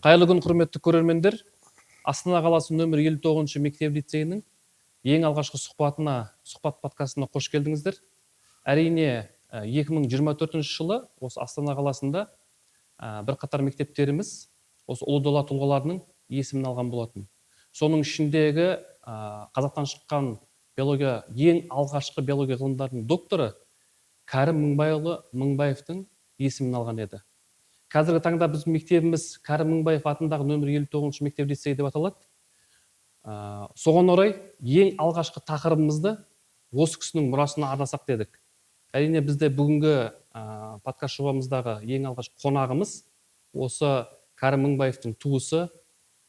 Қайырлы күн, құрметті көрермендер. Астана қаласы нөмір 59 мектеп-лицейінің ең алғашқы сұхбат подкастына қош келдіңіздер. Әрине, 2024 жылы осы Астана қаласында бірқатар мектептеріміз осы ұлы дала тұлғаларының есімін алған болатын. Соның ішіндегі қазақтан шыққан ең алғашқы биология ғылымдарының докторы Кәрім Мыңбайұлы Мыңбаевтың есімін алған еді. Қазіргі таңда біздің мектебіміз Кәрім Мыңбаев атындағы нөмір 59 мектеп-лицей деп аталады. Соған орай ең алғашқы тақырыбымызды осы кісінің мұрасына арнасақ дедік. Әрине бізде бүгінгі подкаст жобамыздағы ең алғашқы қонағымыз осы Кәрім Мыңбаевтың туысы,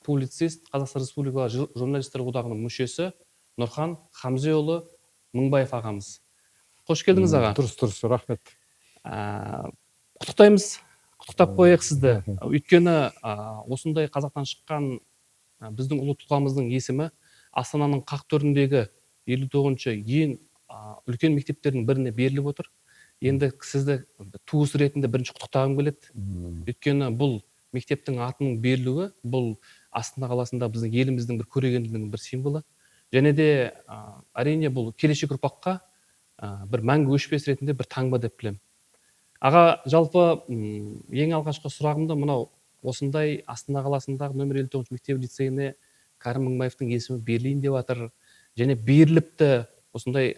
публицист, Қазақстан Республикасы журналистер одағының мүшесі Нұрхан Хамзеұлы Мыңбаев ағамыз. Қош келдіңіз аға. Дұрыс, рахмет. Құттықтап қояйық сізді. Өйткені осындай қазақтан шыққан біздің ұлы тұлғамыздың есімі Астананың қақ төріндегі 59-шы ең үлкен мектептердің біріне беріліп отыр. Енді сізді туыс ретінде бірінші құттықтағым келеді. Өйткені бұл мектептің атының берілуі, бұл Астана қаласында біздің еліміздің бір көрегенділігінің бір символы. Және де әрине бұл келешек ұрпаққа бір мәңгі өшпес ретінде бір таңба деп білемін. Аға, жалпы ең алғашқы сұрағымда мынау осындай Астана қаласындағы нөмір 59 мектеп-лицейіне Кәрім Мыңбаевтың есімі берілейін деп жатыр. Және беріліпті, осындай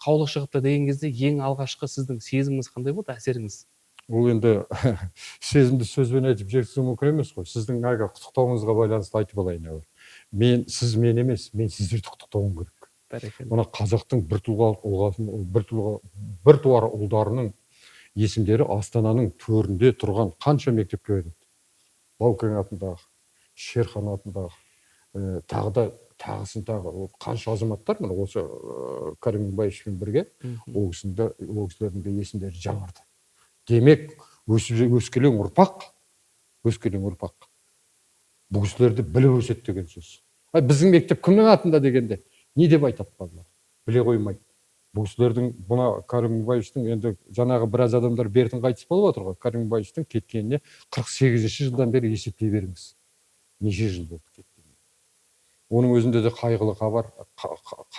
қаулы шығыпты деген кезде ең алғашқы сіздің сезіміңіз қандай болды, әсеріңіз? Ол енді сезімді сөзбен айтып жеткізу мүмкін емес қой. Сіздің құттықтауыңызға байланысты айтып алайын. Сіз мен емес, мен сіздерді құттықтауым керек. Бәрекелді. Мына қазақтың біртуар ұлдарының есімдері Астананың төрінде тұрған қанша мектепке берілді. Баукең атындағы, Шерхан атындағы, тағы қанша азаматтар мына осы Кәрім Мыңбаевпен бірге ол кісілердің де есімдері жаңарды. Демек, өскелең ұрпақ бұл кісілерді біліп өседі деген сөз. Біздің мектеп кімнің атында дегенде не деп айтады балалар? Біле қоймайды. Бұл кісілердің, бұна Кәрім Мыңбаевтың, енді жаңағы біраз адамдар бертін қайтыс болып отыр ғой. Кәрім Мыңбаевтың кеткеніне 48 жылдан бері есептей беріңіз. Неше жыл болды кеткеніне. Оның өзінде де қайғылы хабар,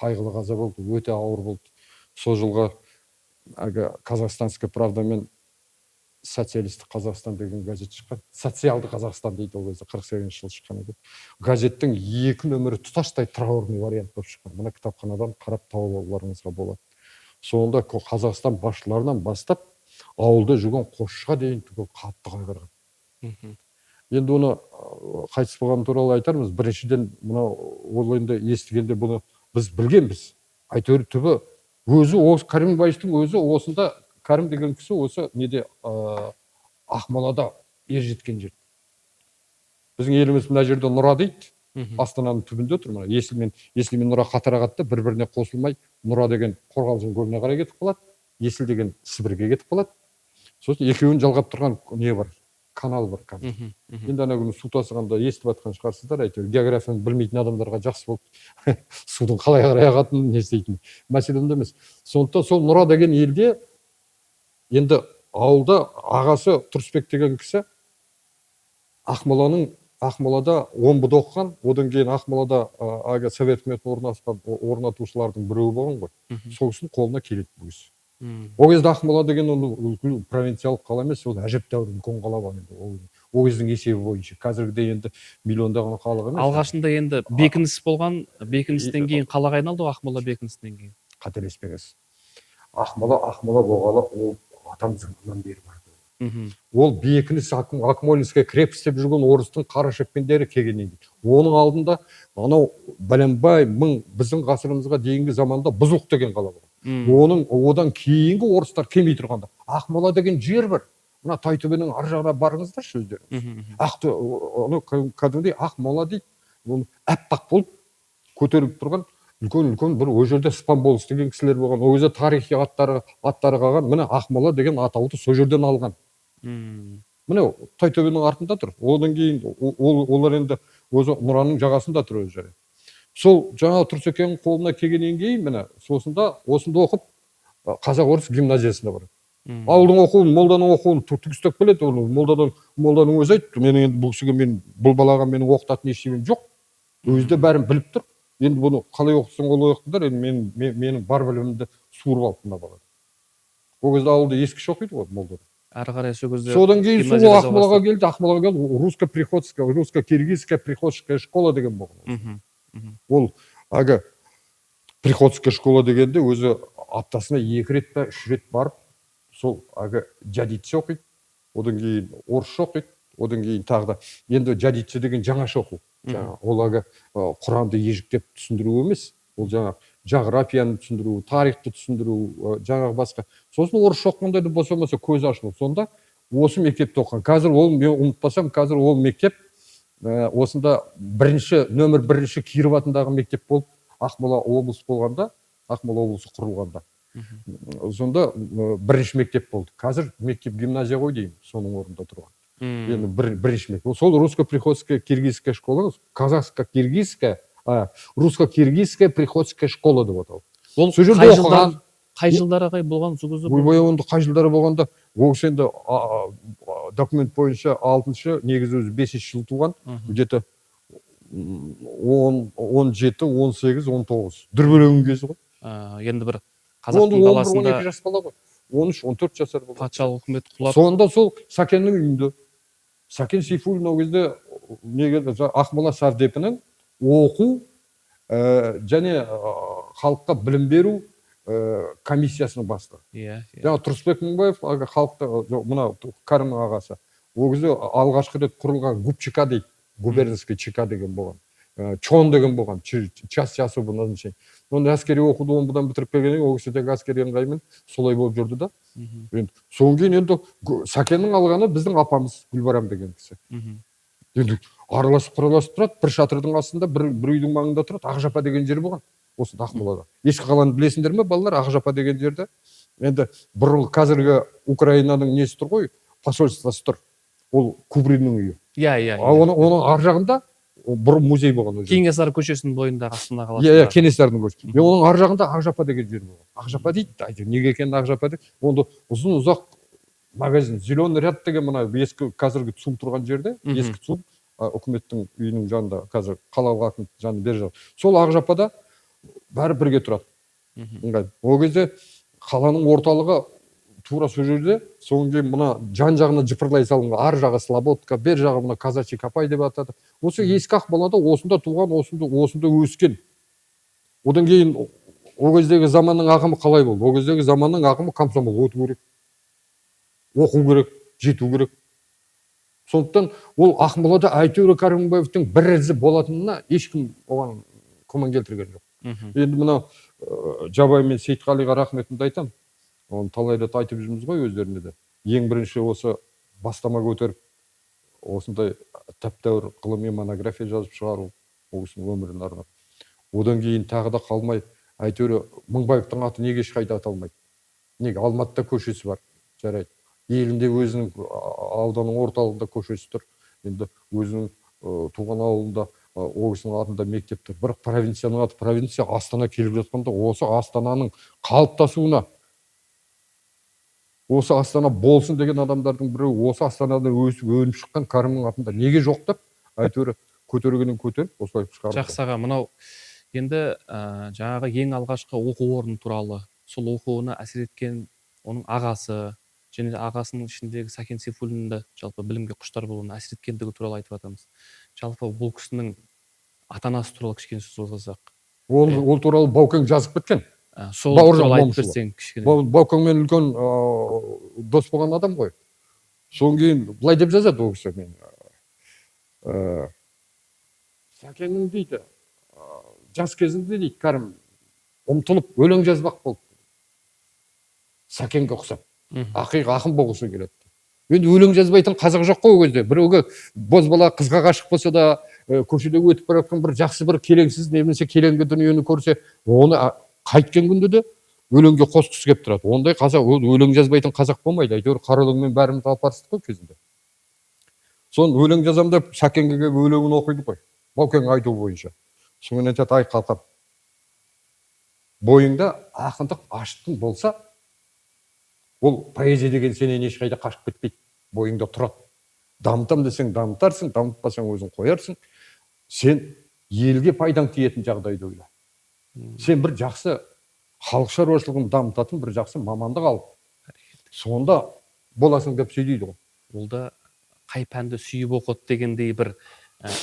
қайғылы қаза болды, өте ауыр болды. Сол жылға Казахстанская правда мен социалистік Қазақстан деген газет шыққан. Социалды Қазақстан дейді ол кезде 48 жыл шыққан еді. Газеттің 2 нөмірі тұтастай траурный вариант болып шыққан. Мына кітапханадан қарап тауып алуларыңызға болады. Соңында Қазақстан басшыларынан бастап ауылда жүрген қосшыға дейін түгел қатты қайғырған. Енді оны қайтыс болған туралы айтармыз. Біріншіден ол енді естігенде бұны біз білгенбіз. Әйтеуір түбі өзі Кәрім Мыңбаевтың өзі осында Кәрім деген кісі осы неде Ақмолада ер жеткен жер. Біздің еліміз мына жерде Нұра дейді. Астананың түбінде тұр. Есіл мен Нұра қатар ағады, бір-біріне қосылмай, Нұра деген Қорғалжын көліне қарай кетіп қалады, Есіл деген Сібірге кетіп қалады. Сосын екеуін жалғап тұрған не бар? Канал бар. Енді ана күні су тасығанда естіп жатқан шығарсыздар, әйтеуір географияны білмейтін адамдарға жақсы болды. Судың қалай қарай ағатынын не істейтін мәселемде емес. Сондықтан сол Нұра деген елде енді ауылда ағасы Тұрысбек деген кісі Ақмолада омбыда оқыған, одан кейін Ақмолада совет үкіметін орнатушылардың біреуі болған ғой. Сол кісінің қолына келеді бұл кісі. Ол кезде Ақмола деген үлкен провинциялық қала емес, ол әжептәуір үлкен қала бар енді. Ол кездің есебі бойынша. Қазіргідей енді миллиондаған халық емес. Алғашында енді бекініс болған, бекіністен кейін қалаға айналды ғой, Ақмола бекінісінен кейін. Қателеспеңіз. Ақмола болғалы ол атам заманнан бері бар. Ол бекініс Акмолинская крепость деп жүрген орыстың қара шекпендері келгеннен кейін. Оның алдында анау Бәленбай біздің ғасырымызға дейінгі заманда Бұзылық деген қала бар. Одан кейінгі орыстар келмей тұрғанда Ақмола деген жер бар. Мына Тайтөбенің ар жағына барыңыздаршы өздеріңіз. Кәдімгідей Ақмола дейді. Ол әппақ болып көтеріліп тұрған үлкен бір ол жерде Спан болыс деген кісілер болған. Ол кезде тарихи аттары қалған. Міне Ақмола деген атауды сол жерден алған. Міне Тайтөбенің артында тұр. Одан кейін олар енді өзі Нұраның жағасында тұр өз жері. Сол жаңа Тұрсекеңнің қолына келгеннен кейін міне осында оқып Қазақ орыс гимназиясында бар. Ауылдың оқуын, молданың оқуын түгістеп келеді. Оны молданың өзі айтты. Мен енді бұл кісіге бұл балаға менің оқытатын ештеңем жоқ. Өзі де бәрін біліп тұр. Енді бұны қалай оқытсаң олай оқытыңдар. Енді менің бар білімімді суырып алды мына бала. Ол кезде ауылда ескіше оқиды ғой молда. Ары қарай сол кезде Содан кейін сол Ақмолаға келді. Русско-киргизская приходская школа деген болған. Ол әлгі приходская школа дегенде өзі аптасына 2 рет па 3 рет барып, сол әлгі жадитше оқиды, одан кейін орысша оқиды, одан кейін тағы да енді жадитше деген жаңаша оқу. Ол әлгі Құранды ежіктеп түсіндіру емес, ол жаңағы жағрафияны түсіндіру, тарихты түсіндіру, жаңағы басқа. Сосын орысша оқығанда да болса көз ашылу. Сонда осы мектепте оқыған. Қазір ол, мен ұмытпасам, қазір ол мектеп осында нөмір бірінші Киров атындағы мектеп болып, Ақмола облысы болғанда, Ақмола облысы құрылғанда. Сонда бірінші мектеп болды. Қазір мектеп гимназия ғой деймін, соның орнында тұрған. Енді бірінші мектеп. Сол русско-приходская киргизская школа, русско-киргизская приходская школа деп аталды. Ол қай жылдары ағай болған сөзі? Онда қай жылдары болғанда, ол енді документ бойынша 6-шы, негізі өзі 5-ші жыл туған, где-то 17, 18, 19 дүрбелеңнің кезі ғой. Енді бір қазақтың даласында 12 жас бала ғой. 13-14 жасар болған. Патшалық үкімет құлап. Сонда сол Сәкеннің үйінде. Сәкен Сейфуллин ол кезде Ақмола сардепінің оқу және халыққа білім беру комиссиясының бастығы. Жаңа Тұрысбек Мыңбаев халықта мына Кәрімнің ағасы. Ол кезде алғашқы рет құрылған ГУПЧК дейді. Губернский ЧК деген болған. Чон деген болған. Час особо назначение. Оны әскери оқуды бұдан бітіріп келгеннен ол кісідегі әскери ыңғаймен солай болып жүрді да. Содан кейін енді Сәкеннің алғаны біздің апамыз Гүлбарам деген кісі. Енді араласып тұрады, бір шатырдың астында, бір үйдің маңында тұрады. Ақжапа деген жер болған. Осы Ақмолада. Ескі қаланы білесіңдер ме, балалар? Ақжапа деген жерде. Енді бұрын қазіргі Украинаның несі тұр ғой, посольствосы тұр. Ол Кубриннің үйі. Оның ар жағында бұрын музей болған. Кеңесары көшесінің бойында Астана қаласында. Кеңесарының көшесі. Оның ар жағында Ақжапа деген жер болған. Ақжапа дейді, неге екенін Ақжапа дейді. Онда ұзақ магазин, зеленый ряд деген мына ескі қазіргі ЦУМ тұрған жерде, ескі ЦУМ, үкіметтің үйінің жанында, қазір қалалық әкімдіктің жанында бер жағы. Сол Ақжапада бәрі бірге тұрады. Ол кезде қаланың орталығы тура сол жерде, содан кейін мына жан жағына жыпырлай салынған, ар жағы Слободка, бер жағы мына Казачий Копай деп атады. Осы ескі Ақмолада осында туған, осында өскен. Одан кейін ол кездегі заманның ағымы қалай болды? Ол кездегі заманның ағымы комсомол өту керек, оқу керек, жету керек. Сондықтан ол Ақмолада әйтеуір Кәрім Мыңбаевтың бір ізі болатынына ешкім оған күмән келтірген жоқ. Енді мына Жабай мен Сейтқалиға рахметімді айтамын. Оны талай рет айтып жүрміз ғой өздеріне де. Ең бірінші осы бастама көтеріп, осындай тәп-тәуір ғылыми монография жазып шығару, ол кісінің өмірін арнап. Одан кейін тағы да қалмай, әйтеуір Мыңбаевтың аты неге ешқайда аталмайды? Неге? Алматыда көшесі бар, жарайды. Елінде өзінің ауданның орталығында көшесі тұр. Енді өзінің туған ауылында ол кісінің атында мектеп тұр. Бірақ провинцияның аты провинция, Астана келіп жатқанда осы Астананың қалыптасуына, осы Астана болсын деген адамдардың бірі, осы Астанада өсіп өніп шыққан Кәрімнің атында неге жоқ деп, әйтеуір көтергенін көтеріп, осылай шығарып. Жақсы аға, мынау енді жаңағы ең алғашқы оқу орны туралы, сол оқуына әсер еткен оның ағасы, және ағасының ішіндегі Сәкен Сейфуллинді жалпы білімге құштар болуына әсер еткендігі туралы айтып жатамыз. Жалпы бұл кісінің ата-анасы туралы кішкене сөз қозғасақ. Ол туралы Баукең жазып кеткен. Сол туралы айтып берсең кішкене. Баукеңмен үлкен дос болған адам ғой. Содан кейін былай деп жазады ол кісі мен. Сәкеннің дейді, жас кезінде дейді, Кәрім ұмтылып өлең жазбақ болды. Сәкенге ұқсап. Ақын болғысы келеді. Енді өлең жазбайтын қазақ жоқ қой ол кезде. Біреуге бозбала қызға ғашық болса да, көшеде өтіп бара жатқан бір жақсы бір келеңсіз немесе келеңгі дүниені көрсе, оны қайткен күнде де өлеңге қосқысы келіп тұрады. Ондай қазақ өлең жазбайтын қазақ болмайды. Әйтеуір қара өлеңмен бәріміз алпарыстық қой кезінде. Соны өлең жазам деп Сәкенге келіп өлеңін оқиды ғой. Баукең айту бойынша. Соңынан айтады, ай қалқам, бойыңда ақындық аштың болса, Ол поэзия деген сенен ешқайда қашып кетпейді, бойыңда тұрады. Дамытам десең дамытарсың, дамытпасаң өзің қоярсың. Сен елге пайдаң тиетін жағдайды ойла. Сен бір жақсы халық шаруашылығын дамытатын бір жақсы мамандық алып, сонда боласың деп сөйлейді ғой. Ол да қай пәнді сүйіп оқыды дегендей бір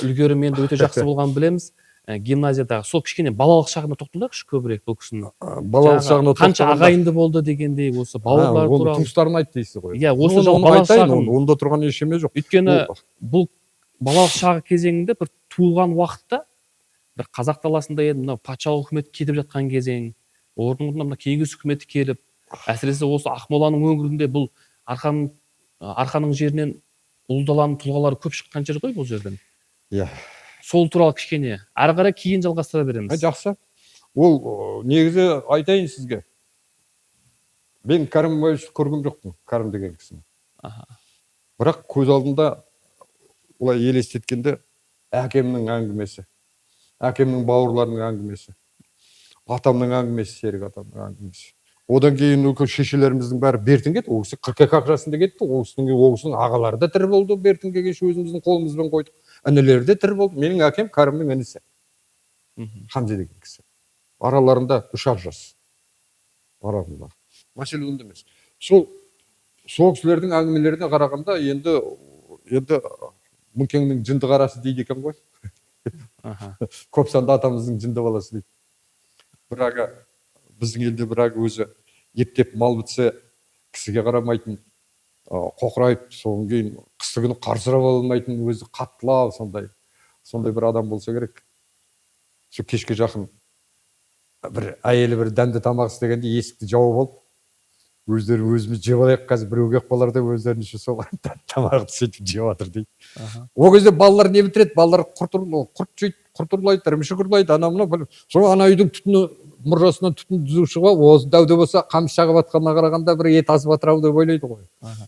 үлгерім енді өте жақсы болғанын білеміз. Гимназиядағы сол кішкене балалық шағына тоқталайықшы көбірек бұл кісінің. Балалық шағына қанша ағайынды болды дегендей, осы бауырлар туралы. Туыстарын айтты дейсіз ғой. Иә, осы балалық шағын. Онда тұрған ештеме жоқ. Өйткені бұл балалық шағы кезеңінде бір туылған уақытта бір қазақ даласында енді мынау патшалық үкімет кетіп жатқан кезең, орнына мына кеңес үкіметі келіп, әсіресе осы Ақмоланың өңірінде бұл арқаның жерінен ұлы даланың тұлғалары көп шыққан жер ғой бұл жерден. Иә. Сол туралы кішкене ары қарай кейін жалғастыра береміз. Жақсы. Ол негізі айтайын сізге. Мен Кәрім Мойышты көргім жоқпын, Кәрім деген кісіні. Бірақ көз алдында олай елестеткенде әкемнің әңгімесі, әкемнің бауырларының әңгімесі, атамның әңгімесі, Серік атамның әңгімесі. Одан кейін шешелеріміздің бәрі бертін кетті. Ол кісі 42 жасында кетті. Ол кісінің ағалары да тірі болды. Бертін келгенше өзіміздің қолымызбен қойдық. Інілері де тірі болды. Менің әкем Кәрімнің інісі. Хамзе деген кісі. Араларында 3 жас. Араларында. Мәселе онда емес. Сол кісілердің әңгімелеріне қарағанда енді Мүкеңнің жынды қарасы дейді екен ғой. Көп санда атамыздың жынды баласы дейді. Бірақ біздің елде бірақ өзі ептеп мал бітсе кісіге қарамайтын, қоқырайып, содан кейін қысты күні қарсырап алмайтын, өзі қаттылау сондай бір адам болса керек. Сол кешке жақын бір әйелі бір дәмді тамақ істегенде есікті жауып алып, өздері өзіміз жеп алайық, қазір біреуге қалар деп өздерінше сол тамақты сөйтіп жеп жатыр дейді. Ол кезде балалар не бітіреді? Балалар құрт ұрлайды, ірімшік ұрлайды, ана-мына. Сол ана үйдің түтіні мұржасынан түтін түзушіға осы дәуде болса қамыс шағып атқанына қарағанда бір ет азып атырау деп ойлайды ғой.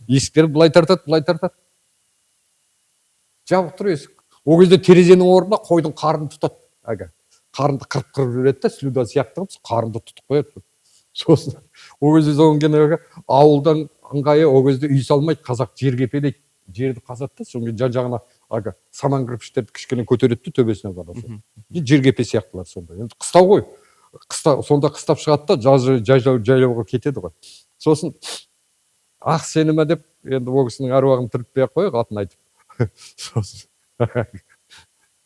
Есіктер былай тартады. Жабық тұр есік. Ол кезде терезенің орнына қойдың қарнын тұтады. Қарынды қырып жүреді да, слюда сияқты қылып қарынды тұтып қояды. Сосын ол кезде ауылдан ыңғайы ол кезде үй салмайды, қазақ жер кепелейді. Жерді қазады да, содан кейін жан-жағына саман кірпіштерді кішкене көтереді, төбесіне қараса. Жер кепе сияқтылар сонда. Енді қыстау ғой. Сонда қыстап шығады да, жайлауға кетеді ғой. Сосын ақ сенімі деп, енді ол кісінің әруағын тірітпей ақ қояйық, атын айтып. Сосын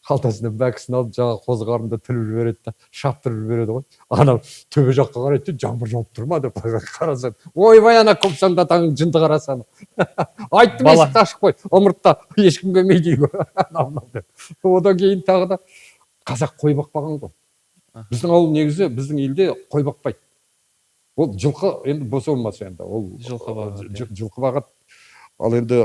қалтасынан бәкісін алып, жаңағы қозы қарнында тіліп жібереді да, шаптырып жібереді ғой. Анау төбе жаққа қарайды, жаңбыр жауып тұр ма деп қараса, ойбай ана көпсаң атаң жынды қараса. Айттым, есікті ашық қой, ымыртта ешкім келмейді үйге. Одан кейін тағы да қазақ қой бақпаған ғой. Біздің ауыл негізі біздің елде қой бақпайды. Ол жылқы енді бос болмаса енді, ол жылқы бағады. Ал енді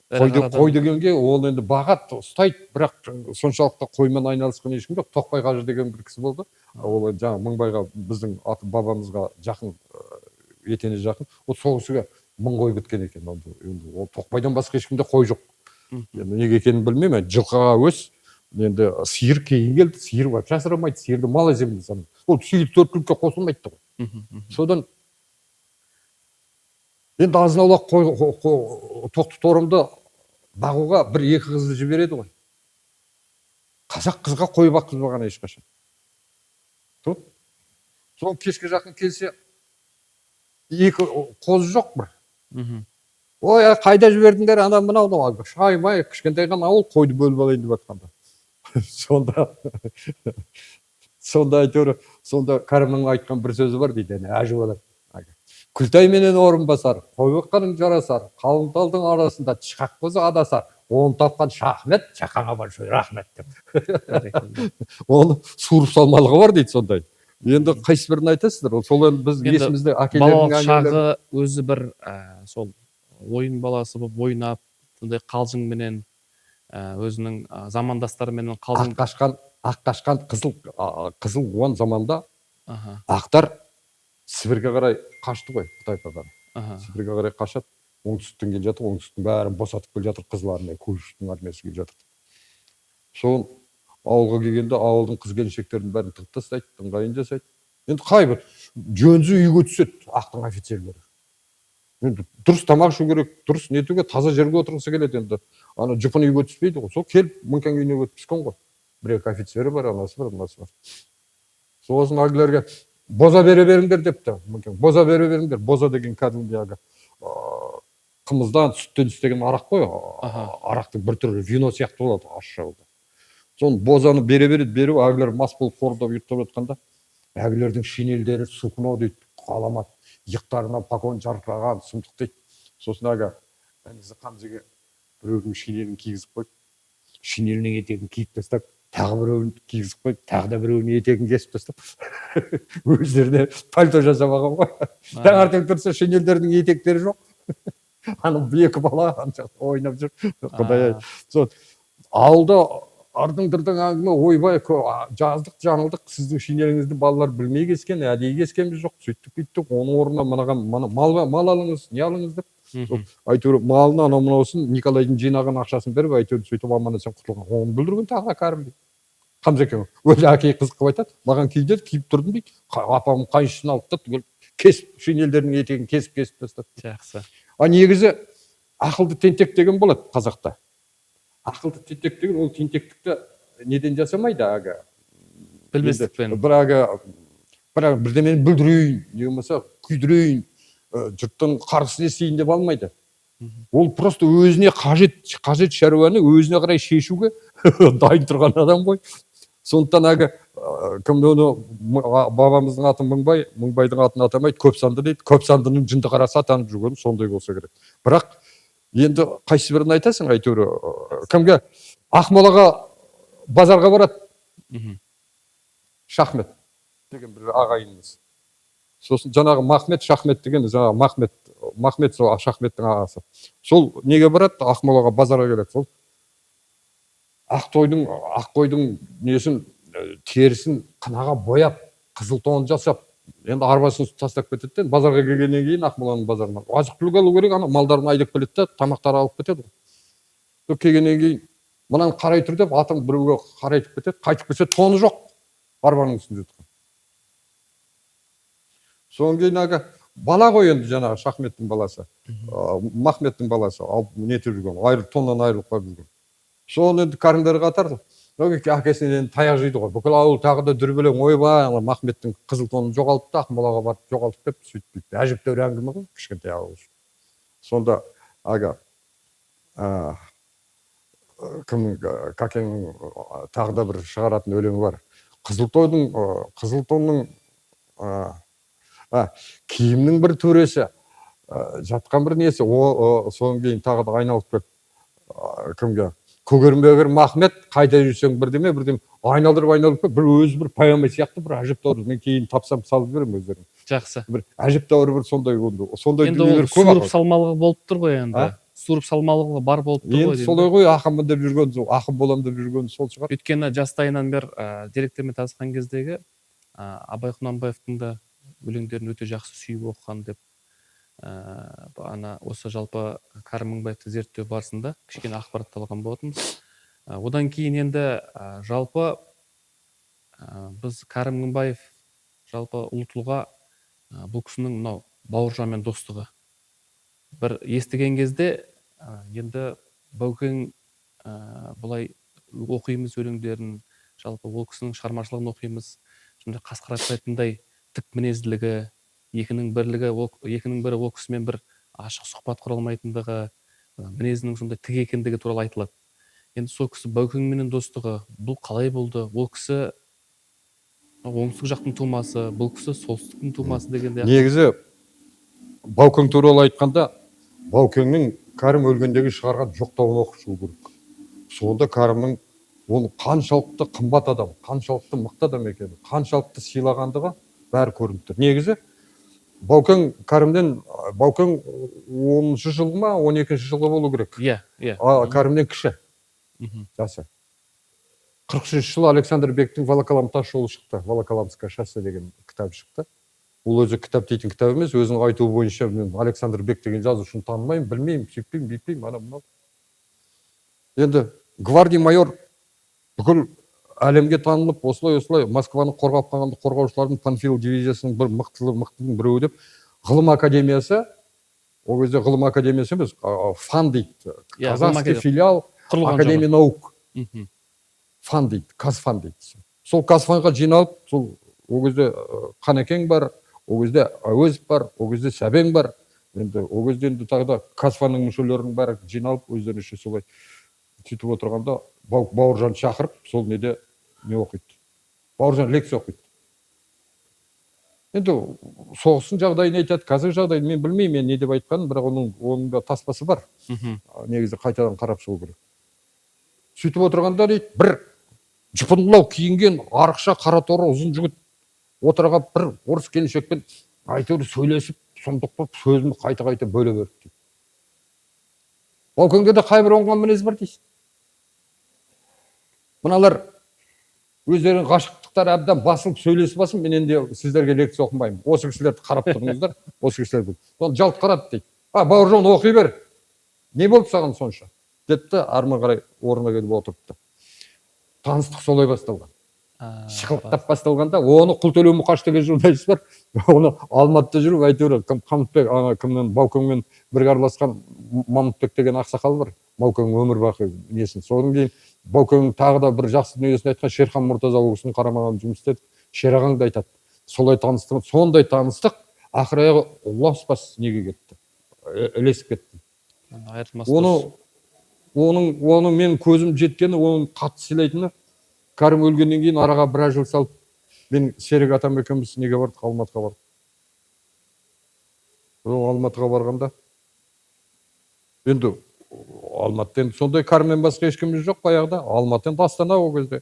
қой дегенге ол енді бағады, ұстайды, бірақ соншалықты қоймен айналысқан ешкім жоқ. Тоқбай қажы деген бір кісі болды. Ол жаңа Мыңбайға біздің аты бабамызға жақын, етене жақын. Ол сол кісіге 1000 қой біткен екен. Ол Тоқбайдан басқа ешкімде қой жоқ. Енді неге екенін білмеймін. Жылқыға өс. Енді сиыр кейін келді. Сиыр вообще асырамайды. Сиырды мал аземді санайды. Ол сиыр 4 түлікке қосылмайды ғой. Содан енді азын-аулақ тоқты торымды бағуға 1-2 қызды жібереді ғой. Қазақ қызға қой баққызбаған ешқашан. Сол кешке жақын келсе, 2 қозы жоқ бір. Ой, қайда жібердіңдер, ана мынау, шаймай, кішкентай ғана ауыл, қойды бөліп алайын деп жатқанда. Сонда әйтеуір, сонда Кәрімнің айтқан бір сөзі бар дейді, әжі болады. Күлтай менен орынбасар, қой баққаның жарасар, қалың талдың арасында тышқақ қозы адасар, оны тапқан Шахмет, шақаңа большой рахмет деп. Оны суырып салмалығы бар дейді сондай. Енді қайсыбірін айтасыздар? Сол енді біз есімізде балалық шағы өзі бір сол ойын баласы болып ойнап, сондай қалжыңменен өзінің замандастарымен қалжың аққашқан қызыл оған заманда ақтар Сібірге қарай қашты ғой, Қытайға қарай. Сібірге қарай қашады, оңтүстіктен келе жатыр, оңтүстіктің бәрін босатып келе жатыр, қызыл армия, Кулчуктың армиясы келе жатыр. Сол ауылға келгенде ауылдың қыз-келіншектердің бәрін тығып тастайды, ыңғайын жасайды. Енді қай бір жөнсіз үйге түседі ақтың офицерлері. енді дұрыс тамақ ішу керек, дұрыс нетуге, таза жерге отырғысы келеді енді. Ана жұпыны үйге түспейді ғой. Сол келіп Мыңкаң үйіне өтіп түскен ғой. Бір-екі офицері бар, анасы бар, мынасы бар. Сосын әлгілерге боза бере беріңдер депті. Боза бере беріңдер. Боза деген кәдімгі қымыздан, сүттен істеген арақ қой. Арақтың бір түрі вино сияқты болады, ащы болды. Соны бозаны бере береді, беріп, әлгілер мас болып қордап ұйықтап жатқанда, әлгілердің шинельдері сукно дейді, қаламат, иықтарына пакон жарқыраған, сұмдық дейді. Сосын қамзеге біреудің шинелін кигізіп қойып, шинелінің етегін киіп тастап, тағы біреуін кигізіп қойып, тағы да біреуінің етегін кесіп тастап, өздеріне пальто жасап алған ғой. Таңертең тұрса шинелдердің етектері жоқ. Ана екі бала ойнап жүр. Құдай-ай. Ауылда ардың-дырдың әңгіме, ойбай, жаздық, жаңылдық, сіздің шинеліңізді балалар білмей кескен, әдейі кескеніміз жоқ, сөйттік, оның орнына мынаған мал алыңыз, не алыңыз деп. Әйтеуір малын анау-мынаусын Николайдың жинаған ақшасын беріп, әйтеуір сөйтіп аман-есен құтылған. Оны бүлдірген тағы да кәрім дейді. Қамзекең өзі әкей қызық қылып айтады, маған ки деді, киіп тұрдым дейді. Апам қайыншысын алып тастады, кесіп шинелдердің етегін кесіп тастады. Жақсы. Негізі ақылды тентек деген болады қазақта. Ақылды тентек деген ол тентектікті неден жасамайды, білместікпен. Бірдемені бүлдірейін, не болмаса күйдірейін, жұрттың қарғысын естейін деп алмайды. Ол просто өзіне қажет шаруаны өзіне қарай шешуге дайын тұрған адам ғой. Сондықтан кім оны бабамыздың аты Мыңбай, Мыңбайдың атын атамайды, Көпсанды дейді. Көпсандының жынды қарасы атанып жүргені сондай болса керек. Бірақ енді қайсы бірін айтасың, әйтеуір кімге Ақмолаға базарға барады. Шахмет деген бір ағайынымыз. Сосын жаңағы Махмет, Шахмет деген жаңағы Махмет сол Шахметтің ағасы. Сол неге барады? Ақмолаға базарға келеді. Сол аққойдың несін терісін қынаға бояп, қызыл тон жасап, енді арбасын тастап кетеді. Базарға келгеннен кейін Ақмоланың базарынан азық-түлік алу керек, ана малдарын айдап келеді, тамақтар алып кетеді. Сол келгеннен кейін мынаны қарай тұр деп атын біреуге қарайтып кетеді, қайтып келсе тоны жоқ арбаның үстінде жатқан. Содан кейін бала ғой енді жаңағы Шахметтің баласы, Махметтің баласы, алып нетіп жүрген, тоннан айырылып қалып жүрген. Соны енді кәрімдер қатар, әкесінен таяқ жейді ғой. Бүкіл ауыл тағы да дүрбелең, ойбай, Махметтің қызыл тонын жоғалтты, Ақмолаға барып жоғалтып деп сөйтіп. Әжептәуір әңгіме ғой, кішкентай ауыл. Сонда Кәкеңнің тағы да бір шығаратын өлеңі бар. Қызыл тонның киімнің бір төресі, жатқан бір несі, содан кейін тағы да айналып кеп кімге? Көгермегір Махмет, қайда жүрсең бірдеме, айналдырып кеп, бір өзі бір поэма сияқты бір әжептәуір, мен кейін тапсам салып беремін өздерін. Жақсы. Бір әжептәуір бір сондай енді ол суырып салмалығы болып тұр ғой енді. Суырып салмалығы бар болып тұр ғой. Енді солай ғой, ақынмын деп жүрген, ақын болам деп жүрген сол шығар. Өйткені жастайынан бер директормен танысқан кездегі Абай Құнанбаевтың да өлеңдерін өте жақсы сүйіп оқыған деп осы жалпы Кәрім Мыңбаевты зерттеу барысында кішкене ақпарат алған болатынбыз. Одан кейін енді жалпы біз Кәрім Мыңбаев жалпы ұлы тұлға, бұл кісінің мынау бауыржанмен достығы бір естіген кезде енді Баукең бұлай оқимыз өлеңдерін, жалпы ол кісінің шығармашылығын оқимыз, сонда қасқыр айтпайтындай тік мінезділігі, екінің бірі ол кісімен бір ашық сұхбат құра алмайтындығы, мінезінің сондай тік екендігі туралы айтылады. Енді сол кісі Баукеңменен достығы, бұл қалай болды? Ол кісі оңтүстік жақтың тумасы, бұл кісі солтүстіктің тумасы дегенде. Негізі Баукең туралы айтқанда, Баукеңнің Кәрім өлгендегі шығарған жоқтауын оқып шығу керек. Сонда Кәрімнің ол қаншалықты қымбат адам, қаншалықты мықты адам екені, қаншалықты сыйлағандығы бәрі көрініп тұр. Негізі Баукең Кәрімнен, Баукең 10-шы жылғы ма, 12-ші жылғы болу керек. Кәрімнен кіші жасы. 43 жыл Александр Бектің Волоколам тас жолы шықты. Волоколамское шоссе деген кітап шықты. Ол өзі кітап дейтін кітап емес, өзінің айтуы бойынша мен Александр Бек деген жазушыны танымаймын, білмеймін, сүйіппеймін, бейтпеймін, анау. Енді гвардия майор бүкіл әлемге танылып, осылай Москваны қорғап қалғанды қорғаушылардың Панфилов дивизиясының бір мықтының біреуі деп ғылым академиясы ол кезде ғылым академиясы емес, фан дейді. Иә, Казахский филиал құрылған Академия наук. Мгм. Фан дейді, Казфан дейді. Сол Казфанға жиналып, сол ол кезде Қанекең бар, ол кезде Әуезов бар, ол кезде Сәбең бар. Енді ол кезде енді тағы да Казфанның мүшелерінің бәрі жиналып, өздерінше солай сөйтіп отырғанда Бауыржан шақырып, сол неде не оқиды. Бауыржан лекция оқиды. Енді соғыстың жағдайын айтады, қазір жағдайын мен білмеймін, мен не деп айтқанын, бірақ оның да таспасы бар. Негізі қайтадан қарап шығу керек. Сөйтіп отырғанда дейді, бір жұпынлау киінген арықша қара торы ұзын жігіт отырған бір орыс келіншекпен әйтеуір сөйлесіп, сұмдық болып сөзін қайта бөле берді дейді. Баукеңде де қай бір оңған мінез бар дейсің. Мыналар өздерінің ғашықтықтары әбден басылып сөйлесіп басын, мен енді сіздерге лекция оқымаймын. Осы кісілерді қарап тұрыңыздар, осы кісілер бұл. Сол жалт қарады дейді. Бауыржан оқи бер. Не болды саған сонша? Депті, арман қарай орнына келіп отырыпты. Таныстық солай басталған. Шықылықтап басталғанда, оны Құлтөлеу Мұқаш деген журналист бар. Оны Алматыда жүріп, әйтеуір Қамытбек, кімнен Баукеңмен бірге араласқан Мамытбек деген ақсақал бар. Баукең өмір бақи несін. Содан кейін Баукең тағы да бір жақсы дүниесін айтқан Шерхан Мұртаза ол кісінің қарамағында жұмыс істеді. Шерағаңды айтады. Солай таныстық, сондай таныстық, ақыр аяғы ұласпас неге кетті. Ілесіп кетті. Оның мен көзім жеткені, оның қатты сыйлайтыны, Кәрім өлгеннен кейін араға біраз жыл салып, мен Серік атам екеуміз неге бардық, Алматыға бардық. Алматыға барғанда, енді Алматыда сондай Кәрімнен басқа ешкіміз жоқ баяғыда. Алматыдан Астана ол кезде.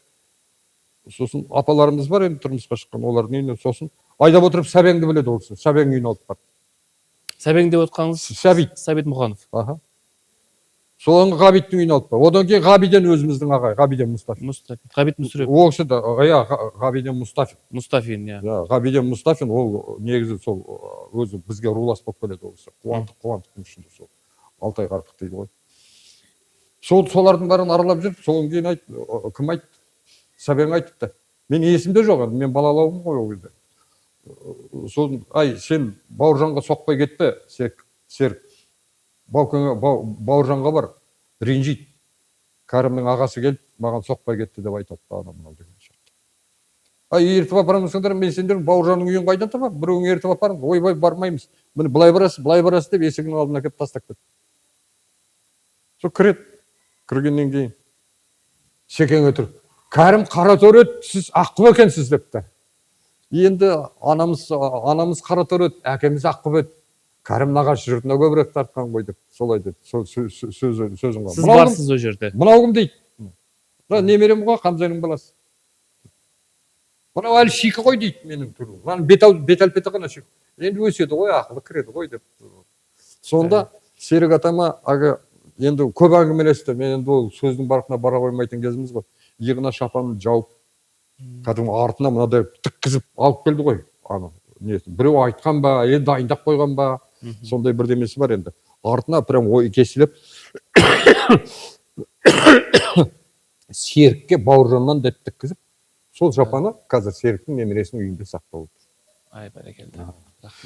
Сосын апаларымыз бар енді тұрмысқа шыққан, олардың үйіне сосын айдап отырып Сәбеңді біледі ол кісі. Сәбең үйіне алып барды. Сәбең деп отқаныңыз? Сәбит Мұқанов. Соңғы Ғабиттің үйіне алып барды. Одан кейін Ғабиден өзіміздің ағай, Ғабиден Мұстафин. Ғабит Мүсіреп. Ол кісі де, Ғабиден Мұстафин. Мұстафин, иә. Ғабиден Мұстафин, ол негізі сол өзі бізге рулас болып келеді ол кісі. Қуандықтың ішінде сол. Алтай Қарпық дейді ғой. Солардың бәрін аралап жүріп, содан кейін айтты, кім айтты? Сәбең айтты. Мен есімде жоқ, мен балалауым ғой ол кезде. Содан, сен Бауыржанға соқпай кетпе, Серік. Бауыржанға бар, ренжиді. Кәрімнің ағасы келіп, маған соқпай кетті деп айтады. Ертіп апарамызсыңдар, мен сендердің Бауыржанның үйін қайдан табам? Біреуің ертіп апарың, ойбай бармаймыз. Міне былай барасыз деп есігінің алдына келіп тастап кетті. Сол кіргеннен кейін Шекең өтір. Кәрім Қараторет, сіз аққұп екенсіз депті. Енді анамыз Қараторет, әкеміз аққұп еді. Кәрім нағашы жұртына көбірек тартқан ғой деп, солай деді. Сөзін қалды. Сіз барсыз о жерде. Мынау кім дейді? Немерем ғой, Қамзаның баласы. Мынау әлі шикі ғой дейді менің түрім. Бет-әлпеті ғана шикі. Енді өседі ғой, ақылы кіреді ғой деп. Сонда Серік атама енді көп әңгімелесті. Мен енді ол сөздің барқына бара қоймайтын кезіміз ғой. Иығына шапанын жауып, кәдімгі артына мынадай тіккізіп алып келді ғой. Біреу айтқан ба, енді дайындап қойған ба, сондай бірдемесі бар енді. Артына прям ой кесіліп, Серікке Бауыржаннан деп тіккізіп, сол жапаны қазір Серіктің немересінің үйінде сақталып отыр. Бәрекелді.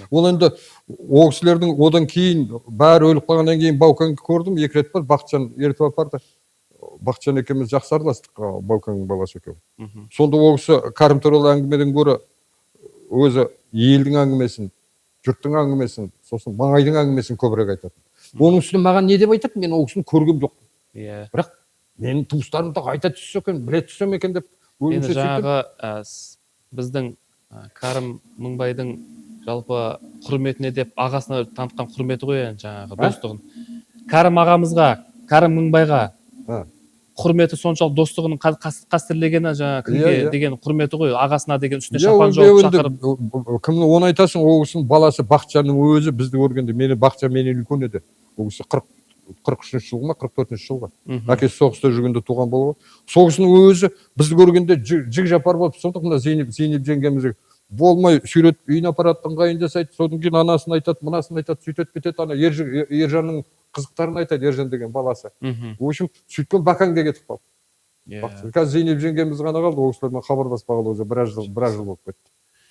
Ол енді ол кісілердің одан кейін бәрі өліп қалғаннан кейін Баукеңді көрдім, 2 рет бар, Бақытжан ертіп апарды. Бақытжан екеуміз жақсы араластық, Баукеңнің баласы екеуі. Сонда ол кісі Кәрім туралы әңгімеден гөрі өзі елдің әңгімесін, жұрттың әңгімесін, сосын маңайдың әңгімесін көбірек айтады. Оның үстіне маған не деп айтады? Мен ол кісіні көргем жоқ. Бірақ менің туыстарымды айта түссе екен, біле түссем екен деп. Енді жаңағы біздің Кәрім Мыңбайдың жалпы құрметіне деп ағасына танытқан құрметі ғой енді жаңағы достығын. Кәрім ағамызға, Кәрім Мыңбайға құрметі соншалық достығының қастерлегені жаңағы кімге деген құрметі ғой, ағасына деген үстіне шапан жауып шақырып. Кімні оны айтасың, ол кісінің баласы Бақытжанның өзі бізді көргенде, Бақытжан менен үлкен еді. Ол кісі 43-ші жылғы ма, 44-ші жылғы. Әкесі соғыста жүргенде туған болған. Сол кісінің өзі бізді көргенде жік жапар болып, сондықтан Зейнеп жеңгемізге болмай сүйретіп үйіне апарады, ыңғайын жасайды. Содан кейін анасын айтады, мынасын айтады, сөйтеді бетеді. Ержанның қызықтарын айтады, Ержан деген баласы. В общем, сөйткен Бақаңда кетіп қалды. Қазір Зейнеп жеңгеміз ғана қалды, ол кісілермен хабарласпағалы өзі біраз жыл болып кетті.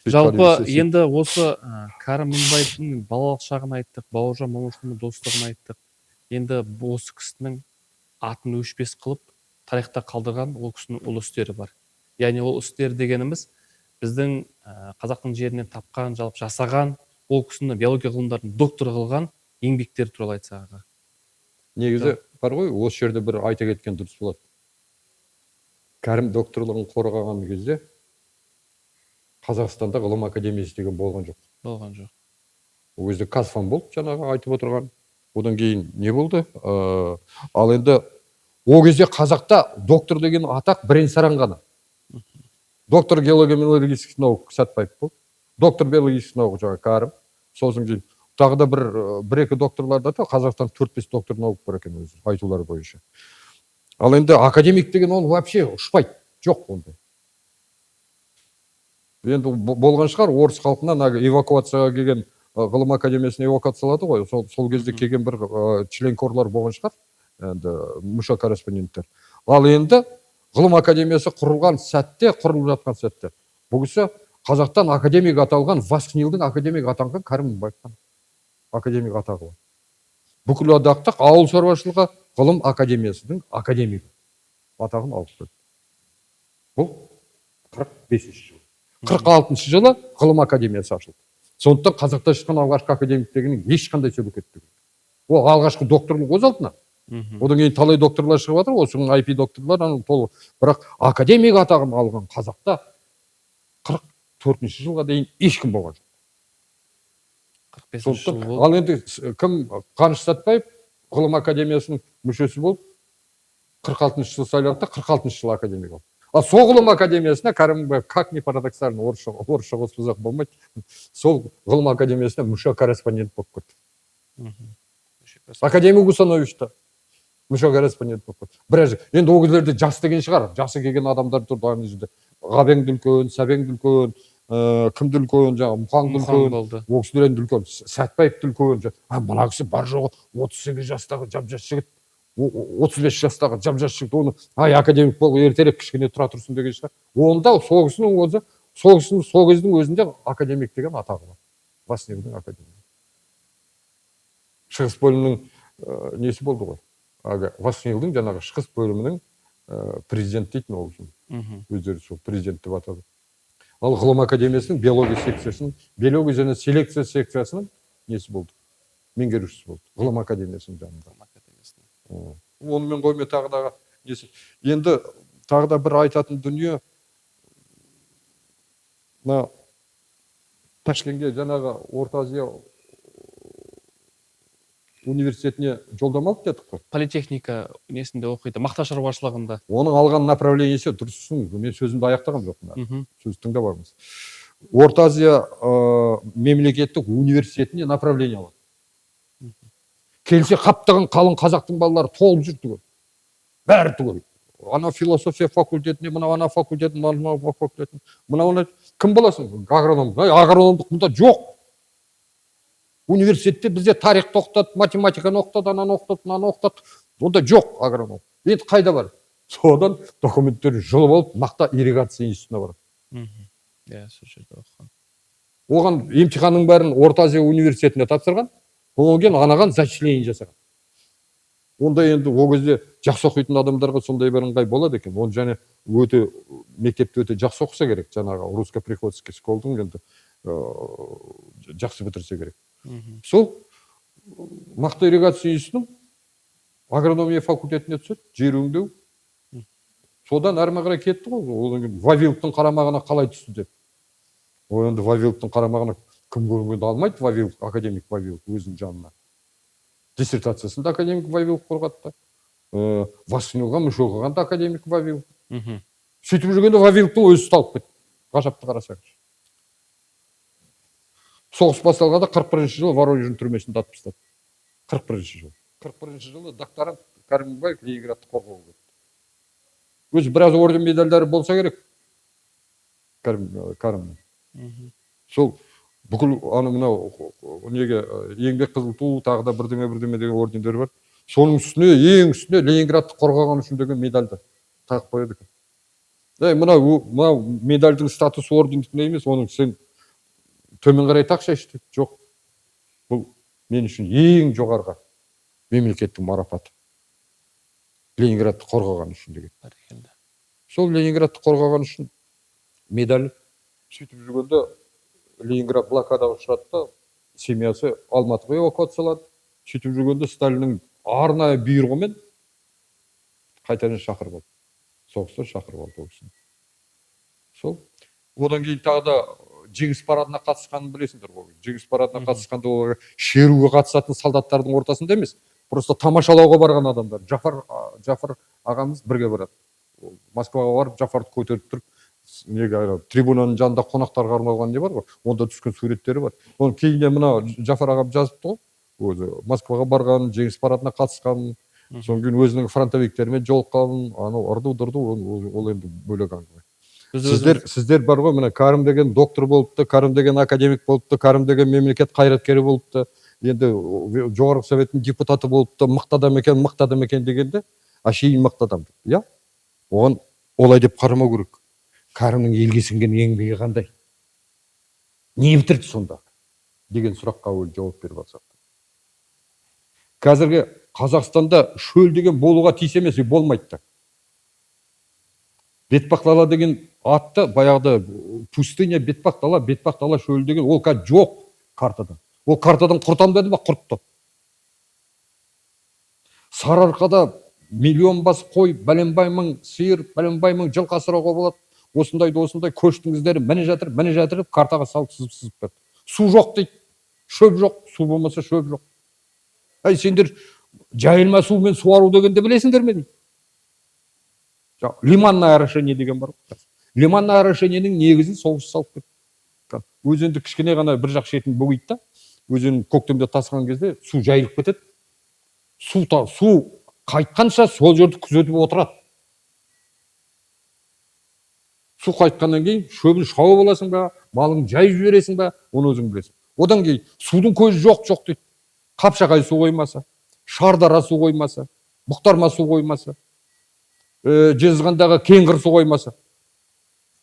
Жалпы енді осы Кәрім Мыңбаевтың балалық шағын айттық, Бауыржан Момышұлының достығын айттық. Енді осы кісінің атын өшпес қылып тарихта қалдырған ол кісінің ұлы істері бар. Яғни ол істер дегеніміз біздің қазақтың жерінен тапқан, жалпы жасаған, ол кісіні биология ғылымдарының докторы қылған еңбектері туралы айтсақ аға. Негізі бар ғой, осы жерде бір айта кеткен дұрыс болады. Кәрім докторлығын қорғаған кезде Қазақстанда ғылым академиясы деген болған жоқ. Болған жоқ. Ол кезде Казфан болды, жаңағы айтып отырған. Одан кейін не болды? Ал енді ол кезде қазақта доктор деген атақ бірен саран ғана. Доктор геология металлургических наук Сәтбаев болды. Доктор биологических наук жаңағы Кәрім. Сосын кейін тағы да бір-екі докторларда да Қазақстан 4-5 доктор наук бар екен өзі, айтулар бойынша. Ал енді академик деген ол вообще ұшпайды. Жоқ ондай. Енді болған шығар, орыс халқына эвакуацияға келген ғылым академиясына эвакуациялады ғой. Сол кезде келген бір членкорлар болған шығар, енді мүше корреспонденттер. Ал енді ғылым академиясы құрылған сәтте, құрылып жатқан сәтте, бұл кісі Қазақтан академик аталған, Васкнилдің академик атанған Кәрім Мыңбаевтан академик атағы бар. Бүкіл одақтық ауыл шаруашылығы ғылым академиясының академигі атағын алып берді. Бұл 45-ші жыл. 46-шы жылы ғылым академиясы ашылды. Сондықтан қазақта шыққан алғашқы академик дегеннің ешқандай сөйлемейді. Ол алғашқы докторлық өз алдына. Одан кейін талай докторлар шығып жатыр, осының IP докторлар, бірақ академик атағын алған қазақта 44-ші жылға дейін ешкім болған жоқ. 45-ші жыл болды. Ал енді кім? Қаныш Сәтбаев ғылым академиясының мүшесі болып 46-шы жыл сайланды, 46-шы жыл академик болды. Ал сол ғылым академиясына Кәрім Мыңбаев, как не парадоксально, орысша қоспасақ болмайды, сол ғылым академиясына мүше корреспондент болып кетті. Академик Усановичта мүше корреспондент болып кетті. Біраз енді ол кездерде жас деген шығар, жасы келген адамдар тұрды ана жерде. Ғабеңді үлкен, Сәбеңді үлкен, кімді үлкен, жаңағы Мұхаңды үлкен, ол кісілер енді үлкен, Сәтбаевты үлкен. Мына кісі бар жоғы 38 жастағы жап-жас жігіт, 35 жастағы жап-жас жігіт, оны академик болып ертерек кішкене тұра тұрсын деген шығар. Онда сол кісінің өзі, сол кездің өзінде академик деген атағы бар. Васнилдің академигі. Шығыс бөлімінің несі болды ғой? Васнилдің жаңағы шығыс бөлімінің президент дейтін ол үшін. Өздері сол президент деп атады. Ал ғылым академиясының биология секциясының, биология және селекция секциясының несі болды? Меңгерушісі болды. Ғылым академиясының жанында. Онымен қоймай тағы да несі. Енді тағы да бір айтатын дүние, Ташкентке жаңағы Орта Азия университетіне жолдамалық дедік қой. Политехника несінде оқиды, мақта шаруашылығында. Оның алған направлениесі дұрысын, мен сөзімді аяқтаған жоқпын. Сөз тыңдап алыңыз. Орта Азия мемлекеттік университетіне направление алады. Келсе қаптаған қалың қазақтың балалары толып жүр түгел. Бәрі түгел. Ана философия факультетіне, ана факультетін, ана факультетін. Мына кім боласың? Агроном. Агрономдық мұнда жоқ. Университетте бізде тарих тоқтады, математиканы оқытады, ананы оқытады, мынаны оқытады. Онда жоқ агроном. Енді қайда бар? Содан документтер жылып алып, мақта ирригация институтына барады. Сол жерде оқыған. Оған емтиханның бәрін Орта Азия университетіне тапсырған, одан кейін анаған зачисление жасаған. Онда енді ол кезде жақсы оқитын адамдарға сондай бір ыңғай болады екен. Оны және өте мектепте өте жақсы оқыса керек, жаңағы русско-приходский школдың енді жақсы бітірсе керек. Сол мақта ирригация институтының агрономия факультетіне түседі, жер өңдеу. Содан әрі қарай кетті ғой. Одан кейін Вавиловтың қарамағына қалай түсті деп. Ол енді Вавиловтың қарамағына кім көргенді алмайды, Вавилов, академик Вавилов өзінің жанына. Диссертациясында академик Вавилов қорғатты. Васнилға мүше оқығанда академик Вавилов. Сөйтіп жүргенде Вавиловтың өзі ұсталып кетті. Ғажапты қарасаңыз. Соғыс басталғанда 41-ші жылы Воронеж түрмесінде атып тастады. 41-ші жыл. 41-ші жылы докторант Кәрім Мыңбаев Ленинградты қорғауға кетті. Өзі біраз орден медальдары болса керек. Кәрімнің. Сол бүкіл мынау неге еңбек қызыл ту, тағы да бірдеңе деген ордендер бар. Соның үстіне, ең үстіне Ленинградты қорғаған үшін деген медальді тағып қояды екен. Мынау медальдің статусы ордендік не емес, оның сен төмен қарай тақшайшы дейді. Жоқ, бұл мен үшін ең жоғарғы мемлекеттің марапаты. Ленинградты қорғаған үшін деген. Бәрекелді. Сол Ленинградты қорғаған үшін медаль. Сөйтіп жүргенде Ленинград блокадаға ұшырады да, семьясы Алматыға эвакуациялады. Сөйтіп жүргенде Сталиннің арнайы бұйрығымен қайтадан шақырып алды. Соғыста шақырып алды ол кісіні. Сол. Одан кейін тағы да жеңіс парадына қатысқанын білесіңдер ғой. Жеңіс парадына қатысқанда ол шеруге қатысатын солдаттардың ортасында емес, просто тамашалауға барған адамдар. Жафар ағамыз бірге барады. Москваға барып, Жафарды көтеріп тұрып, трибунаның жанында қонақтарға арналған не бар ғой, онда түскен суреттері бар. Оны кейіннен мына Жафар ағам жазыпты ғой. Өзі Москваға барған, жеңіс парадына қатысқан, содан кейін өзінің фронтовиктерімен жолыққан, анау ұрды-дұрды, ол енді бөлек әңгіме. Сіздер бар ғой, мына Кәрім деген доктор болыпты, Кәрім деген академик болыпты, Кәрім деген мемлекет қайраткері болыпты, енді жоғарғы советтің депутаты болыпты, мықты адам екен дегенде, әшейін мықты адам. Иә? Оған олай деп қарамау керек. Кәрімнің елге сіңген еңбегі қандай? Не бітірді сонда? Деген сұраққа ол жауап беріп жатыр. Қазіргі Қазақстанда шөл деген болуға тиіс емес, болмайды. Бетпақ деген атты баяғыда пустыня, бетпақ дала шөл деген ол қазір жоқ картадан. Ол картадан құртам деді ма, құртты. Сарыарқада миллион бас қой, бәленбай мың сиыр, бәленбай мың жылқы асырауға болады. Осындай көштің іздері міне жатыр деп картаға салып сызып берді. Су жоқ дейді. Шөп жоқ, су болмаса шөп жоқ. Сендер жайылма сумен суару дегенде білесіңдер ме дейді. Лиманное орошение деген бар. Лиманное орошениенің негізін соғыс салып кетті. Өзенді кішкене ғана бір жақ шетін бөгейді да, өзен көктемде тасыған кезде су жайылып кетеді. Су қайтқанша сол жерді күзетіп отырады. Су қайтқаннан кейін шөбін шауып аласың ба, малың жайып жібересің ба, оны өзің білесің. Одан кейін судың көзі жоқ дейді. Қапшағай су қоймасы, Шардара су қоймасы, Бұқтарма су қоймасы, Жезқазғандағы Кеңгір су қоймасы,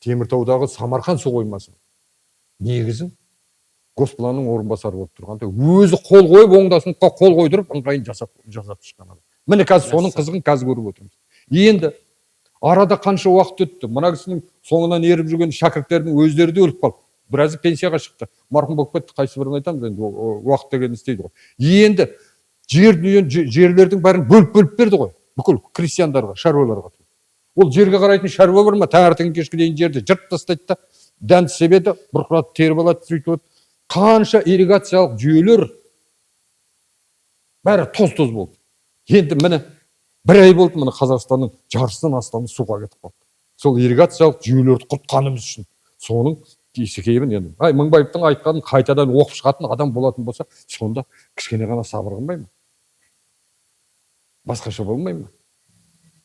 Теміртаудағы Самарқан су қоймасы. Негізін Госпланның орынбасары болып тұрғанда өзі қол қойып, оңдасын қол қойдырып, ыңғайын жасап шыққан адам. Міне қазір соның қызығын қазір көріп отырмыз. Енді арада қанша уақыт өтті. Мына кісінің соңынан еріп жүрген шәкірттердің өздері де өліп қалды. Біразы пенсияға шықты. Марқұм болып кетті, қайсы бірін айтамыз, енді уақыт деген істейді ғой. Енді жерлердің бәрін бөліп берді ғой. Бүкіл крестьяндарға, шаруаларға. Ол жерге қарайтын шаруа бар ма? Таңертең кешке дейін жерді жырт тастайды да, дәнді себеді, бұрқырат теріп алады, сөйтіп. Қанша ирригациялық жүйелер бәрі тоз болды. Енді міне бір ай болды, міне Қазақстанның жартысынан астамы суға кетіп қалды. Сол ирригациялық жүйелерді құртқанымыз үшін. Соның есекейбін енді. Мыңбаевтың айтқанын қайтадан оқып шығатын адам болатын болса, сонда кішкене ғана сабыр қылмай ма? Басқаша болмай ма?